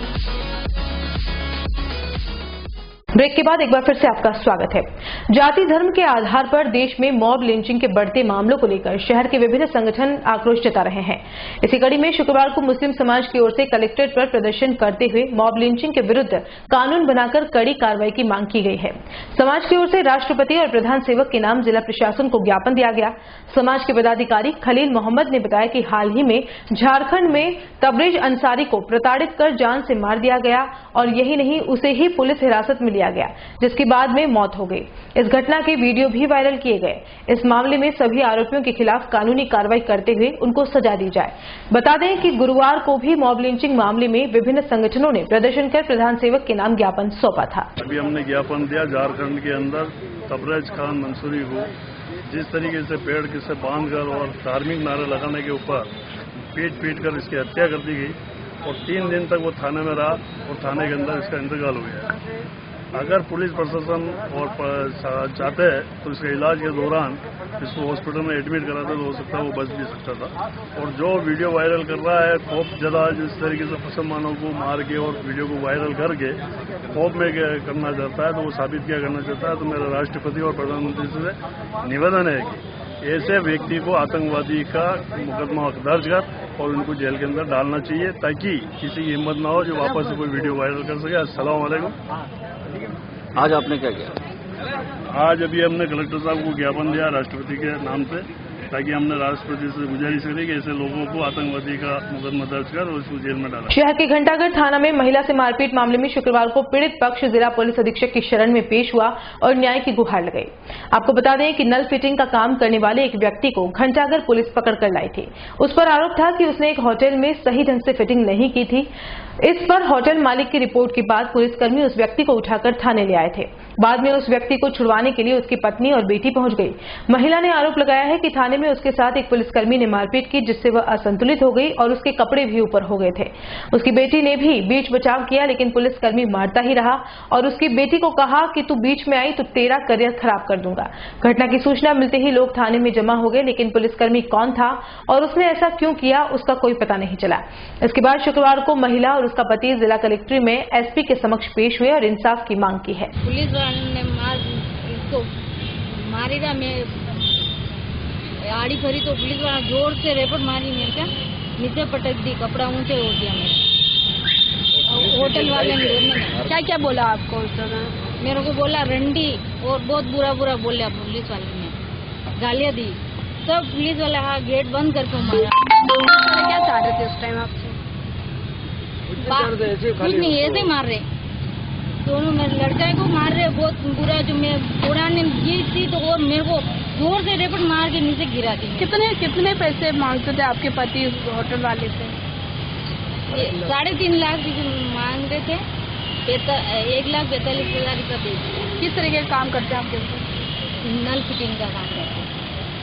Break के बाद एक बार फिर से आपका स्वागत है। जाति धर्म के आधार पर देश में मॉब लिंचिंग के बढ़ते मामलों को लेकर शहर के विभिन्न संगठन आक्रोश जता रहे हैं। इसी कड़ी में शुक्रवार को मुस्लिम समाज की ओर से कलेक्ट्रेट पर प्रदर्शन करते हुए मॉब लिंचिंग के विरुद्ध कानून बनाकर कड़ी कार्रवाई की मांग की गई है। समाज की ओर से राष्ट्रपति और प्रधान सेवक के नाम जिला प्रशासन को ज्ञापन दिया गया। समाज के पदाधिकारी खलील मोहम्मद ने बताया कि हाल ही में झारखंड में तबरेज अंसारी को प्रताड़ित कर जान से मार दिया गया और यही नहीं, उसे ही पुलिस हिरासत में लिया गया, जिसके बाद में मौत हो गई। इस घटना के वीडियो भी वायरल किए गए। इस मामले में सभी आरोपियों के खिलाफ कानूनी कार्रवाई करते हुए उनको सजा दी जाए। बता दें कि गुरुवार को भी मॉब लिंचिंग मामले में विभिन्न संगठनों ने प्रदर्शन कर प्रधान सेवक के नाम ज्ञापन सौंपा था। अभी हमने ज्ञापन दिया झारखंड के अंदर तबरेज खान मंसूरी को जिस तरीके से पेड़ से बांधकर और धार्मिक नारे लगाने के ऊपर पीट कर इसकी हत्या कर दी गई और 3 दिन तक वो थाने में रहा और थाने के अंदर इसका इंतकाल हो गया। अगर पुलिस प्रशासन और चाहते हैं तो इसके इलाज के दौरान इसको हॉस्पिटल में एडमिट कराते तो हो सकता है वो बच भी सकता था। और जो वीडियो वायरल कर रहा है खौफ ज़्यादा जिस तरीके से मुसलमानों को मार के और वीडियो को वायरल करके खौफ में करना चाहता है तो वो साबित क्या करना चाहता है। तो मेरा राष्ट्रपति और प्रधानमंत्री से निवेदन है कि ऐसे व्यक्ति को आतंकवादी का मुकदमा दर्ज कर और उनको जेल के अंदर डालना चाहिए ताकि किसी की हिम्मत ना हो जो वापस से कोई वीडियो वायरल कर सके। अस्सलाम वालेकुम। आज आपने क्या किया? आज अभी हमने कलेक्टर साहब को ज्ञापन दिया राष्ट्रपति के नाम से ताकि हमने राष्ट्रपति से गुजारिश करी कि ऐसे लोगों को आतंकवादी का मुकदमा दर्ज कर और उसको जेल में डाला। शहर के घंटाघर थाना में महिला से मारपीट मामले में शुक्रवार को पीड़ित पक्ष जिला पुलिस अधीक्षक की शरण में पेश हुआ और न्याय की गुहार लगाई। आपको बता दें कि नल फिटिंग का काम करने वाले एक व्यक्ति को घंटाघर पुलिस पकड़ कर लाई थी। उस पर आरोप था कि उसने एक होटल में सही ढंग से फिटिंग नहीं की थी। इस पर होटल मालिक की रिपोर्ट के बाद पुलिसकर्मी उस व्यक्ति को उठाकर थाने ले आए थे। बाद में उस व्यक्ति को छुड़वाने के लिए उसकी पत्नी और बेटी पहुंच गई। महिला ने आरोप लगाया है कि थाने में उसके साथ एक पुलिसकर्मी ने मारपीट की जिससे वह असंतुलित हो गई और उसके कपड़े भी ऊपर हो गए थे। उसकी बेटी ने भी बीच बचाव किया लेकिन पुलिसकर्मी मारता ही रहा और उसकी बेटी को कहा कि तू बीच में आई तो तेरा करियर खराब कर दूंगा। घटना की सूचना मिलते ही लोग थाने में जमा हो गए लेकिन पुलिसकर्मी कौन था और उसने ऐसा क्यों किया उसका कोई पता नहीं चला। इसके बाद शुक्रवार को महिला और उसका पति जिला कलेक्ट्रेट में एसपी के समक्ष पेश हुए और इंसाफ की मांग की है। पुलिस वाले ने इसको मारी था, मैं आड़ी भरी तो पुलिस वाला जोर से रेपट मारी, मेरे का नीचे पटक दी, कपड़ा ऊंचे हो गया। मेरे होटल वाले ने क्या क्या बोला आपको? मेरे को बोला रंडी और बहुत बुरा बुरा बोला पुलिस वाले ने, गालियां दी। सब पुलिस वाला गेट बंद करके मारा। क्या चाह रहे थे उस टाइम आपसे? कुछ नहीं, ऐसे मार रहे दोनों। मेरे लड़का को मार रहे बहुत बुरा। जो मैं उड़ाने गिरी थी तो वो मेरे को जोर से रेपट मार के नीचे गिरा दी। कितने पैसे मांगते थे आपके पति होटल वाले से? 3.5 लाख मांग रहे थे। 1,45,000 रुपया दे दिया। किस तरह का काम करते हैं आपके? नल फिटिंग का काम करते हैं।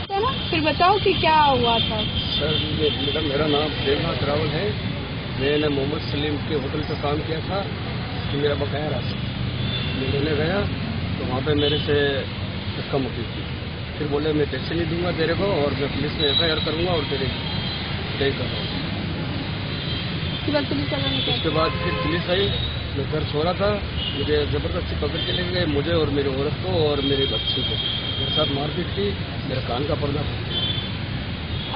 तो ना फिर बताओ कि क्या हुआ था? सर मैडम, मेरा नाम देवनाथ रावल है। मैंने मोहम्मद सलीम के होटल पे काम किया था कि मेरा बकाया राशि मैं लेने गया तो वहाँ पे मेरे से धक्का मुक्की थी। फिर बोले मैं पैसे नहीं दूंगा तेरे को और मैं पुलिस में FIR करूंगा और तेरे तय कर रहा हूँ। उसके बाद फिर पुलिस आई, मैं घर सो रहा था, मुझे जबरदस्ती पकड़ के ले गए, मुझे और मेरी औरत को और मेरे बच्चे को। मेरे साथ मारपीट की, मेरे कान का पर्दा।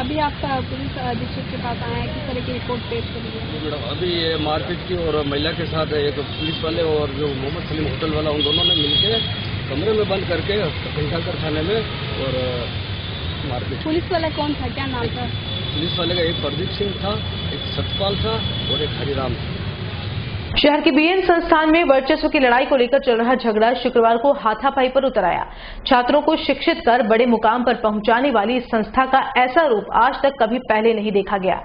अभी आपका पुलिस अधीक्षक के पास आया है, किस तरह की रिपोर्ट पेश करी है? मैडम अभी ये मारपीट की और महिला के साथ एक पुलिस वाले और जो मोहम्मद सलीम होटल वाला, उन दोनों ने मिलके कमरे में बंद करके घंटाघर थाने में और मारपीट। पुलिस वाला कौन था, क्या नाम था? पुलिस वाले का एक प्रदीप सिंह था, एक सतपाल था और एक हरिराम था। शहर के बीएन संस्थान में वर्चस्व की लड़ाई को लेकर चल रहा झगड़ा शुक्रवार को हाथापाई पर उतर आया। छात्रों को शिक्षित कर बड़े मुकाम पर पहुंचाने वाली इस संस्था का ऐसा रूप आज तक कभी पहले नहीं देखा गया।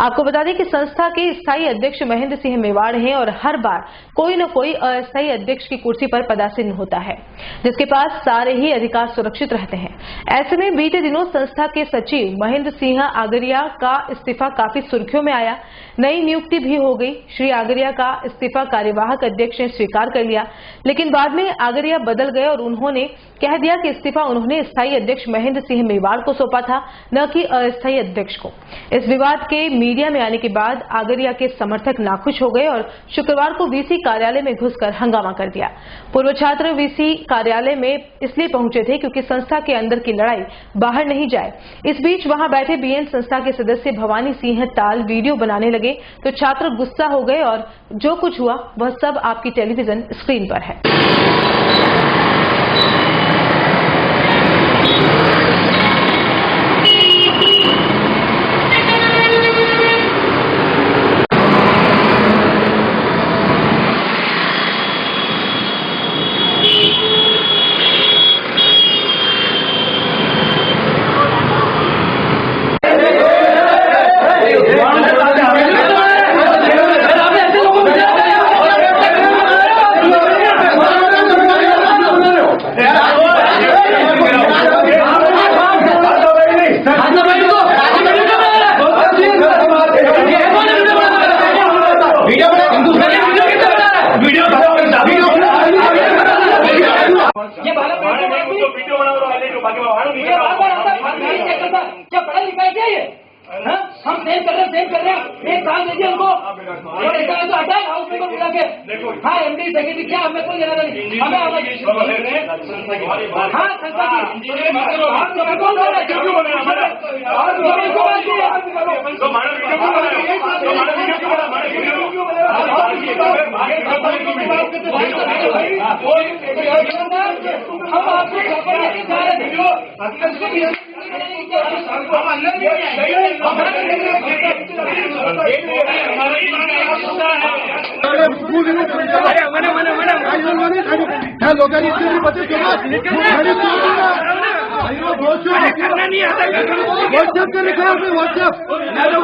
आपको बता दें कि संस्था के स्थायी अध्यक्ष महेंद्र सिंह मेवाड़ हैं और हर बार कोई न कोई अस्थायी अध्यक्ष की कुर्सी पर पदासीन होता है, जिसके पास सारे ही अधिकार सुरक्षित रहते हैं। ऐसे में बीते दिनों संस्था के सचिव महेंद्र सिंह आगरिया का इस्तीफा काफी सुर्खियों में आया। नई नियुक्ति भी हो गई। श्री आगरिया का इस्तीफा कार्यवाहक अध्यक्ष ने स्वीकार कर लिया, लेकिन बाद में आगरिया बदल गए और उन्होंने कह दिया कि इस्तीफा उन्होंने स्थायी अध्यक्ष महेंद्र सिंह मेवाड़ को सौंपा था, न कि अस्थायी अध्यक्ष को। इस विवाद के मीडिया में आने के बाद आगरिया के समर्थक नाखुश हो गए और शुक्रवार को वीसी कार्यालय में घुसकर हंगामा कर दिया। पूर्व छात्र वीसी कार्यालय में इसलिए पहुंचे थे क्योंकि संस्था के अंदर की लड़ाई बाहर नहीं जाए। इस बीच वहां बैठे बीएन संस्था के सदस्य भवानी सिंह ताल वीडियो बनाने लगे तो छात्र गुस्सा हो गए और जो कुछ हुआ वह सब आपकी टेलीविजन स्क्रीन पर है। हम सेव कर रहे हैं एक काम दीजिए हमको और ऐसा है तो हटाए हाउस में बुला के हाँ एमडी सेक्रेटरी क्या हमें कोई लेना नहीं हमें हाँ संस्था की कौन बोल हम आपको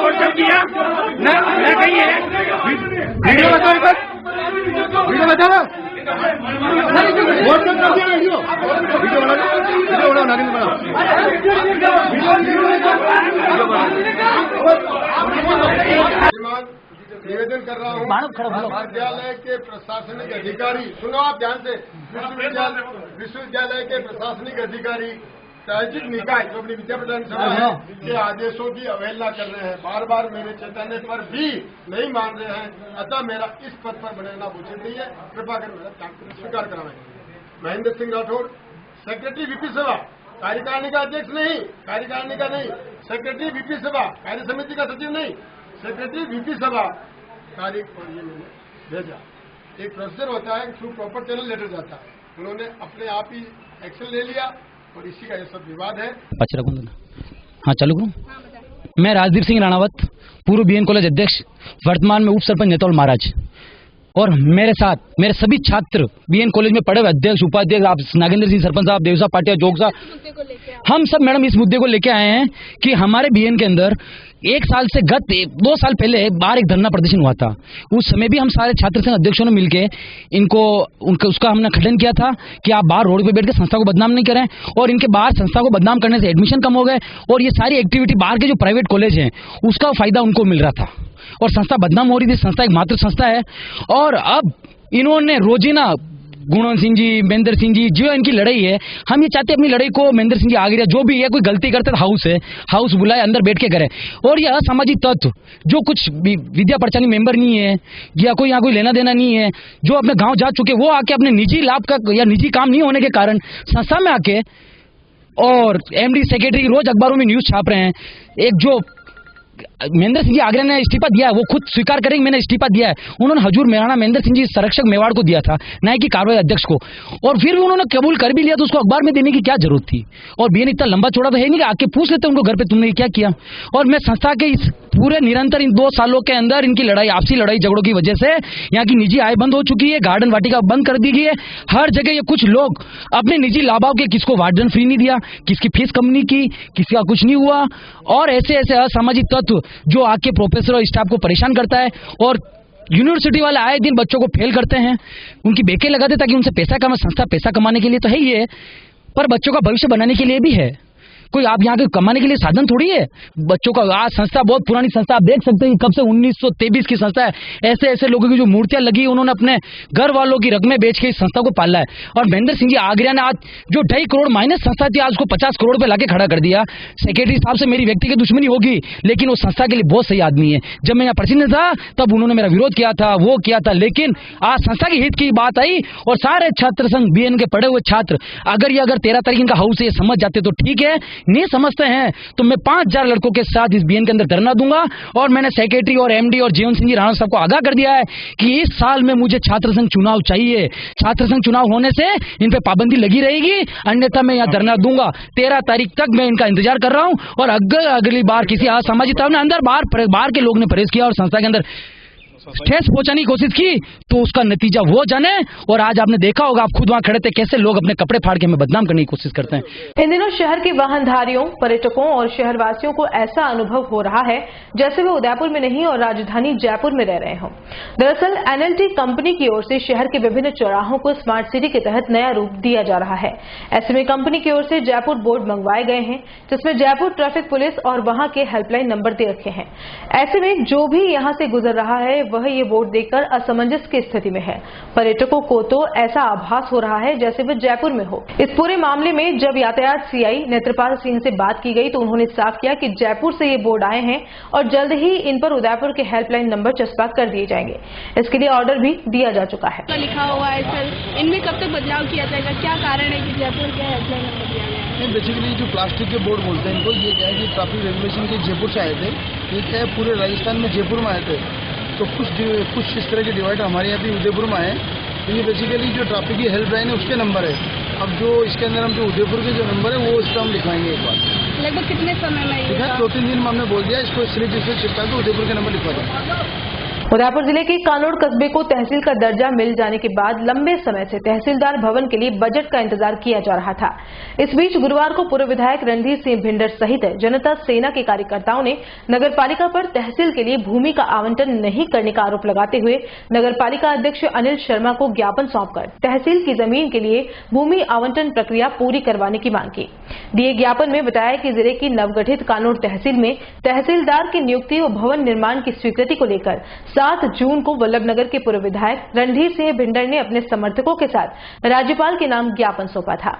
व्हाट्सएप किया मैं कहीं है वीडियो बताओ वीडियो बताओ व्हाट्सएप कर दिया वीडियो निवेदन कर रहा हूँ विद्यालय के प्रशासनिक अधिकारी, सुनो आप ध्यान से, विश्वविद्यालय के प्रशासनिक अधिकारी सामाजिक निकाय जो अपनी विद्या प्रदान सभा है के आदेशों की अवहेलना कर रहे हैं, बार बार मेरे चेताने पर भी नहीं मान रहे हैं। अतः मेरा इस पद पर बनना उचित नहीं है, कृपा कर मेरा त्याग स्वीकार कराएं। महेंद्र सिंह राठौड़, सेक्रेटरी वीपी सभा, कार्यकारिणी का अध्यक्ष नहीं, कार्यकारिणी का नहीं, सेक्रेटरी वीपी सभा, कार्य समिति का सचिव नहीं, सेक्रेटरी वीपी सभा तारीख और ये मैंने भेजा। एक प्रोसीजर होता है, थ्रू प्रॉपर चैनल लेटर जाता है, उन्होंने अपने आप ही एक्शन ले लिया और इसी का ये सब विवाद है। हाँ चालू करूँ। मैं राजदीप सिंह राणावत, पूर्व बीएन कॉलेज अध्यक्ष, वर्तमान में उप सरपंच नेतौल महाराज, और मेरे साथ मेरे सभी छात्र बीएन कॉलेज में पढ़े हुए अध्यक्ष, उपाध्यक्ष, आप नागेंद्र सिंह सरपंच साहब, देवसा पाटिया, जोग साहब, हम सब मैडम इस मुद्दे को लेके आए हैं कि हमारे बीएन के अंदर 1 साल से 2 साल पहले बाहर एक धरना प्रदर्शन हुआ था। उस समय भी हम सारे छात्र संघ अध्यक्षों ने मिलके उसका हमने खंडन किया था कि आप बाहर रोड पे बैठ के संस्था को बदनाम नहीं करें, और इनके बाहर संस्था को बदनाम करने से एडमिशन कम हो गए और ये सारी एक्टिविटी बाहर के जो प्राइवेट कॉलेज हैं उसका फायदा उनको मिल रहा था और संस्था बदनाम हो रही थी। संस्था एक मात्र संस्था है और अब इन्होंने रोजीना गुणवंत सिंह जी, महेंद्र सिंह जी, जो इनकी लड़ाई है, हम ये चाहते हैं अपनी लड़ाई को महेंद्र सिंह जी आ गया, जो भी है कोई गलती करता है हाउस बुलाए, अंदर बैठ के करे। और यह असामाजिक तत्व जो कुछ विद्या परिचालित मेंबर नहीं है या कोई यहाँ कोई लेना देना नहीं है, जो अपने गांव जा चुके, वो आके अपने निजी लाभ का या निजी काम नहीं होने के कारण संस्था में आके और MD सेक्रेटरी रोज अखबारों में न्यूज छाप रहे हैं। एक जो महेंद्र सिंह जी आगरा ने इस्तीफा दिया है, वो खुद स्वीकार करेंगे मैंने इस्तीफा दिया है। उन्होंने हजूर मेराना महेंद्र सिंह जी संरक्षक मेवाड़ को दिया था, न कि कार्रवाई अध्यक्ष को, और फिर भी उन्होंने कबूल कर भी लिया, तो उसको अखबार में देने की क्या जरूरत थी। और बीएन इतना लंबा चौड़ा तो है नहीं कि आके पूछ लेते उनको घर पे तुमने क्या किया। और मैं संस्था के इस पूरे निरंतर इन 2 सालों के अंदर इनकी लड़ाई, आपसी लड़ाई झगड़ों की वजह से यहाँ की निजी आय बंद हो चुकी है, गार्डन वाटिका बंद कर दी गई है। हर जगह ये कुछ लोग अपने निजी लाभाव के, किसको वार्डन फ्री नहीं दिया, किसकी फीस कम नहीं की, किसी का कुछ नहीं हुआ, और ऐसे ऐसे असामाजिक तत्व जो आके प्रोफेसर और स्टाफ को परेशान करता है। और यूनिवर्सिटी वाले आए दिन बच्चों को फेल करते हैं, उनकी बेके लगाते ताकि उनसे पैसा कमाए। संस्था पैसा कमाने के लिए तो है ही है, पर बच्चों का भविष्य बनाने के लिए भी है। कोई आप यहाँ के कमाने के लिए साधन थोड़ी है बच्चों का। आज संस्था बहुत पुरानी संस्था, आप देख सकते हैं कब से 1923 की संस्था है। ऐसे ऐसे लोगों की जो मूर्तियां लगी, उन्होंने अपने घर वालों की रकमें बेच के इस संस्था को पाला है। और महेंद्र सिंह जी आगरा ने आज जो 2.5 करोड़ माइनस संस्था थी, आज उसको 50 करोड़ पे लाके खड़ा कर दिया। सेक्रेटरी साहब से मेरी व्यक्तिगत दुश्मनी होगी, लेकिन वो संस्था के लिए बहुत सही आदमी है। जब मैं यहाँ प्रेसिडेंट था तब उन्होंने मेरा विरोध किया था, वो किया था, लेकिन आज संस्था के हित की बात आई और सारे छात्र संघ बीएन के पढ़े हुए छात्र अगर 13 तारीख इनका हाउस ये समझ जाते तो ठीक है, नहीं समझते हैं तो मैं 5000 लड़कों के साथ इस बीएन के अंदर धरना दूंगा। और मैंने सेक्रेटरी और एमडी और जीवन सिंह जी राणा साहब को आगाह कर दिया है कि इस साल में मुझे छात्र संघ चुनाव चाहिए। छात्र संघ चुनाव होने से इन पे पाबंदी लगी रहेगी, अन्यथा मैं यहाँ धरना दूंगा। 13 तारीख तक मैं इनका इंतजार कर रहा हूँ। और अगर अगली बार किसी असामाजिक तत्व ने अंदर बाहर के लोग ने प्रवेश किया और संस्था के अंदर ठेस पहुंचाने की कोशिश की तो उसका नतीजा वो जाने। और आज आपने देखा होगा, आप खुद वहां खड़े थे, कैसे लोग अपने कपड़े फाड़ के हमें बदनाम करने की कोशिश करते हैं। इन दिनों शहर के वाहनधारियों, पर्यटकों और शहरवासियों को ऐसा अनुभव हो रहा है जैसे वे उदयपुर में नहीं और राजधानी जयपुर में रह रहे हों। दरअसल NLT कंपनी की ओर से शहर के विभिन्न चौराहों को स्मार्ट सिटी के तहत नया रूप दिया जा रहा है। ऐसे में कंपनी की ओर से जयपुर बोर्ड मंगवाए गए हैं, जिसमें जयपुर ट्रैफिक पुलिस और वहां के हेल्पलाइन नंबर दे रखे हैं। ऐसे में जो भी यहां से गुजर रहा है वह ये बोर्ड देखकर असमंजस की स्थिति में है। पर्यटकों को तो ऐसा आभास हो रहा है जैसे वे जयपुर में हो। इस पूरे मामले में जब यातायात CI नेत्रपाल सिंह से बात की गई तो उन्होंने साफ किया कि जयपुर से ये बोर्ड आए हैं और जल्द ही इन पर उदयपुर के हेल्पलाइन नंबर चस्पा कर दिए जाएंगे। इसके लिए ऑर्डर भी दिया जा चुका है। लिखा हुआ है सर, इनमें कब तक बदलाव किया जाएगा? क्या कारण है कि जयपुर के हेल्पलाइन नंबर दिया गया है? बेसिकली जो प्लास्टिक के बोर्ड बोलते हैं इनको, ये क्या है कि ट्रैफिक रेगुलेशन के जयपुर से आए थे। ये क्या है, पूरे राजस्थान में जयपुर में आए थे, तो कुछ इस तरह के डिवाइडर हमारे यहाँ भी उदयपुर में आए। तो ये बेसिकली जो ट्रैफिक की हेल्पलाइन है उसके नंबर है। अब जो इसके अंदर हम जो उदयपुर के जो नंबर है वो इस पर हम लिखवाएंगे एक बार। लगभग कितने समय में? ठीक है, 2-3 दिन में हमने बोल दिया इसको स्लिप जिससे चिपका के उदयपुर के नंबर लिखवा दें। उदयपुर जिले के कानोड़ कस्बे को तहसील का दर्जा मिल जाने के बाद लंबे समय से तहसीलदार भवन के लिए बजट का इंतजार किया जा रहा था। इस बीच गुरुवार को पूर्व विधायक रणधीर सिंह भिंडर सहित जनता सेना के कार्यकर्ताओं ने नगरपालिका पर तहसील के लिए भूमि का आवंटन नहीं करने का आरोप लगाते हुए नगरपालिका अध्यक्ष अनिल शर्मा को ज्ञापन सौंपकर तहसील की जमीन के लिए भूमि आवंटन प्रक्रिया पूरी करवाने की मांग की। दिए ज्ञापन में बताया कि जिले की नवगठित कानोड़ तहसील में तहसीलदार की नियुक्ति और भवन निर्माण की स्वीकृति को लेकर 7 जून को वल्लभनगर के पूर्व विधायक रणधीर सिंह भिंडर ने अपने समर्थकों के साथ राज्यपाल के नाम ज्ञापन सौंपा था,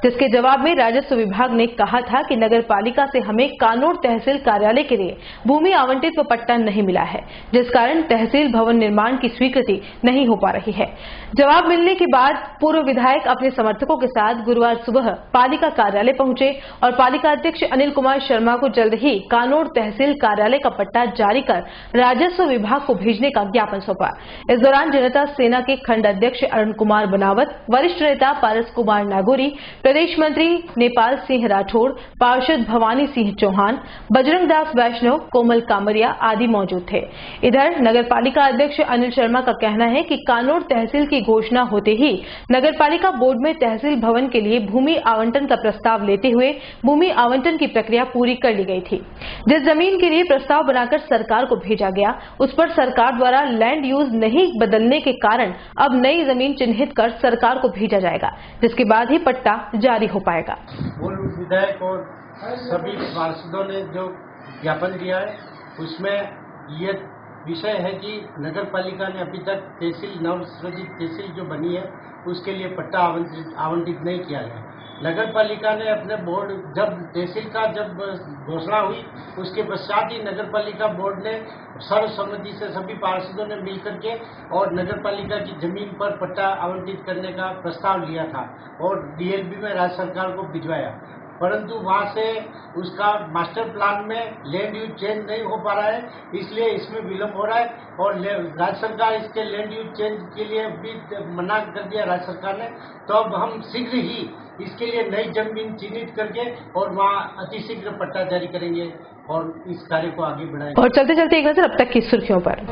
जिसके जवाब में राजस्व विभाग ने कहा था कि नगरपालिका से हमें कानोड़ तहसील कार्यालय के लिए भूमि आवंटित व पट्टा नहीं मिला है, जिस कारण तहसील भवन निर्माण की स्वीकृति नहीं हो पा रही है। जवाब मिलने के बाद पूर्व विधायक अपने समर्थकों के साथ गुरुवार सुबह पालिका कार्यालय पहुंचे और पालिका अध्यक्ष अनिल कुमार शर्मा को जल्द ही कानोड़ तहसील कार्यालय का पट्टा जारी कर राजस्व विभाग को भेजने का ज्ञापन सौंपा। इस दौरान जनता सेना के खंड अध्यक्ष अरुण कुमार बनावत, वरिष्ठ नेता पारस कुमार नागौरी, प्रदेश मंत्री नेपाल सिंह राठौड़, पार्षद भवानी सिंह चौहान, बजरंग दास वैष्णव, कोमल कामरिया आदि मौजूद थे। इधर नगरपालिका अध्यक्ष अनिल शर्मा का कहना है कि कानोड़ तहसील की घोषणा होते ही नगरपालिका बोर्ड में तहसील भवन के लिए भूमि आवंटन का प्रस्ताव लेते हुए भूमि आवंटन की प्रक्रिया पूरी कर ली गई थी। जिस जमीन के लिए प्रस्ताव बनाकर सरकार को भेजा गया उस पर सरकार द्वारा लैंड यूज नहीं बदलने के कारण अब नई जमीन चिन्हित कर सरकार को भेजा जाएगा, जिसके बाद ही पट्टा जारी हो पाएगा। पूर्व विधायक और सभी पार्षदों ने जो ज्ञापन दिया है उसमें ये विषय है कि नगरपालिका ने अभी तक तहसील नवसृजित तहसील जो बनी है उसके लिए पट्टा आवंटित नहीं किया है। नगरपालिका ने अपने बोर्ड जब तहसील का जब घोषणा हुई उसके पश्चात ही नगरपालिका बोर्ड ने सर्वसम्मति से सभी पार्षदों ने मिलकर के और नगरपालिका की जमीन पर पट्टा आवंटित करने का प्रस्ताव लिया था और DLB में राज्य सरकार को भिजवाया। परंतु वहां से उसका मास्टर प्लान में लैंड यूज चेंज नहीं हो पा रहा है, इसलिए इसमें विलम्ब हो रहा है। और राज्य सरकार इसके लैंड यूज चेंज के लिए भी मना कर दिया राज्य सरकार ने। तो अब हम शीघ्र ही इसके लिए नई जमीन चिन्हित करके और वहाँ अतिशीघ्र पट्टा जारी करेंगे और इस कार्य को आगे बढ़ाएंगे। और चलते चलते एक नजर अब तक की सुर्खियों पर।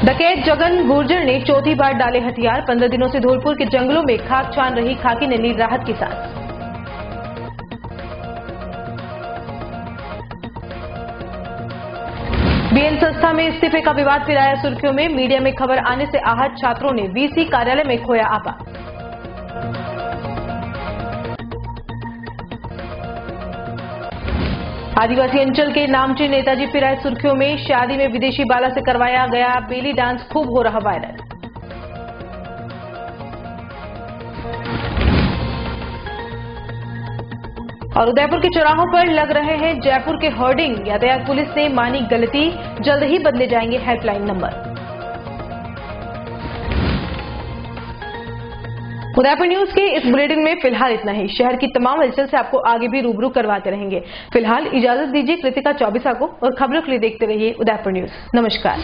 डकैत जगन गुर्जर ने चौथी बार डाले हथियार। 15 दिनों से धौलपुर के जंगलों में खाक छान रही खाकी ने ली राहत की सांस। बीएन संस्था में इस्तीफे का विवाद फिर आया सुर्खियों में। मीडिया में खबर आने से आहत छात्रों ने वीसी कार्यालय में खोया आपा। आदिवासी अंचल के नामचीन नेताजी फिर आए सुर्खियों में। शादी में विदेशी बाला से करवाया गया बेली डांस खूब हो रहा वायरल। और उदयपुर के चौराहों पर लग रहे हैं जयपुर के होर्डिंग। यातायात पुलिस ने मानी गलती, जल्द ही बदले जाएंगे हेल्पलाइन नंबर। उदयपुर न्यूज के इस बुलेटिन में फिलहाल इतना ही। शहर की तमाम हलचल से आपको आगे भी रूबरू करवाते रहेंगे। फिलहाल इजाजत दीजिए कृतिका चौबीसा को और खबरों के लिए देखते रहिए उदयपुर न्यूज। नमस्कार।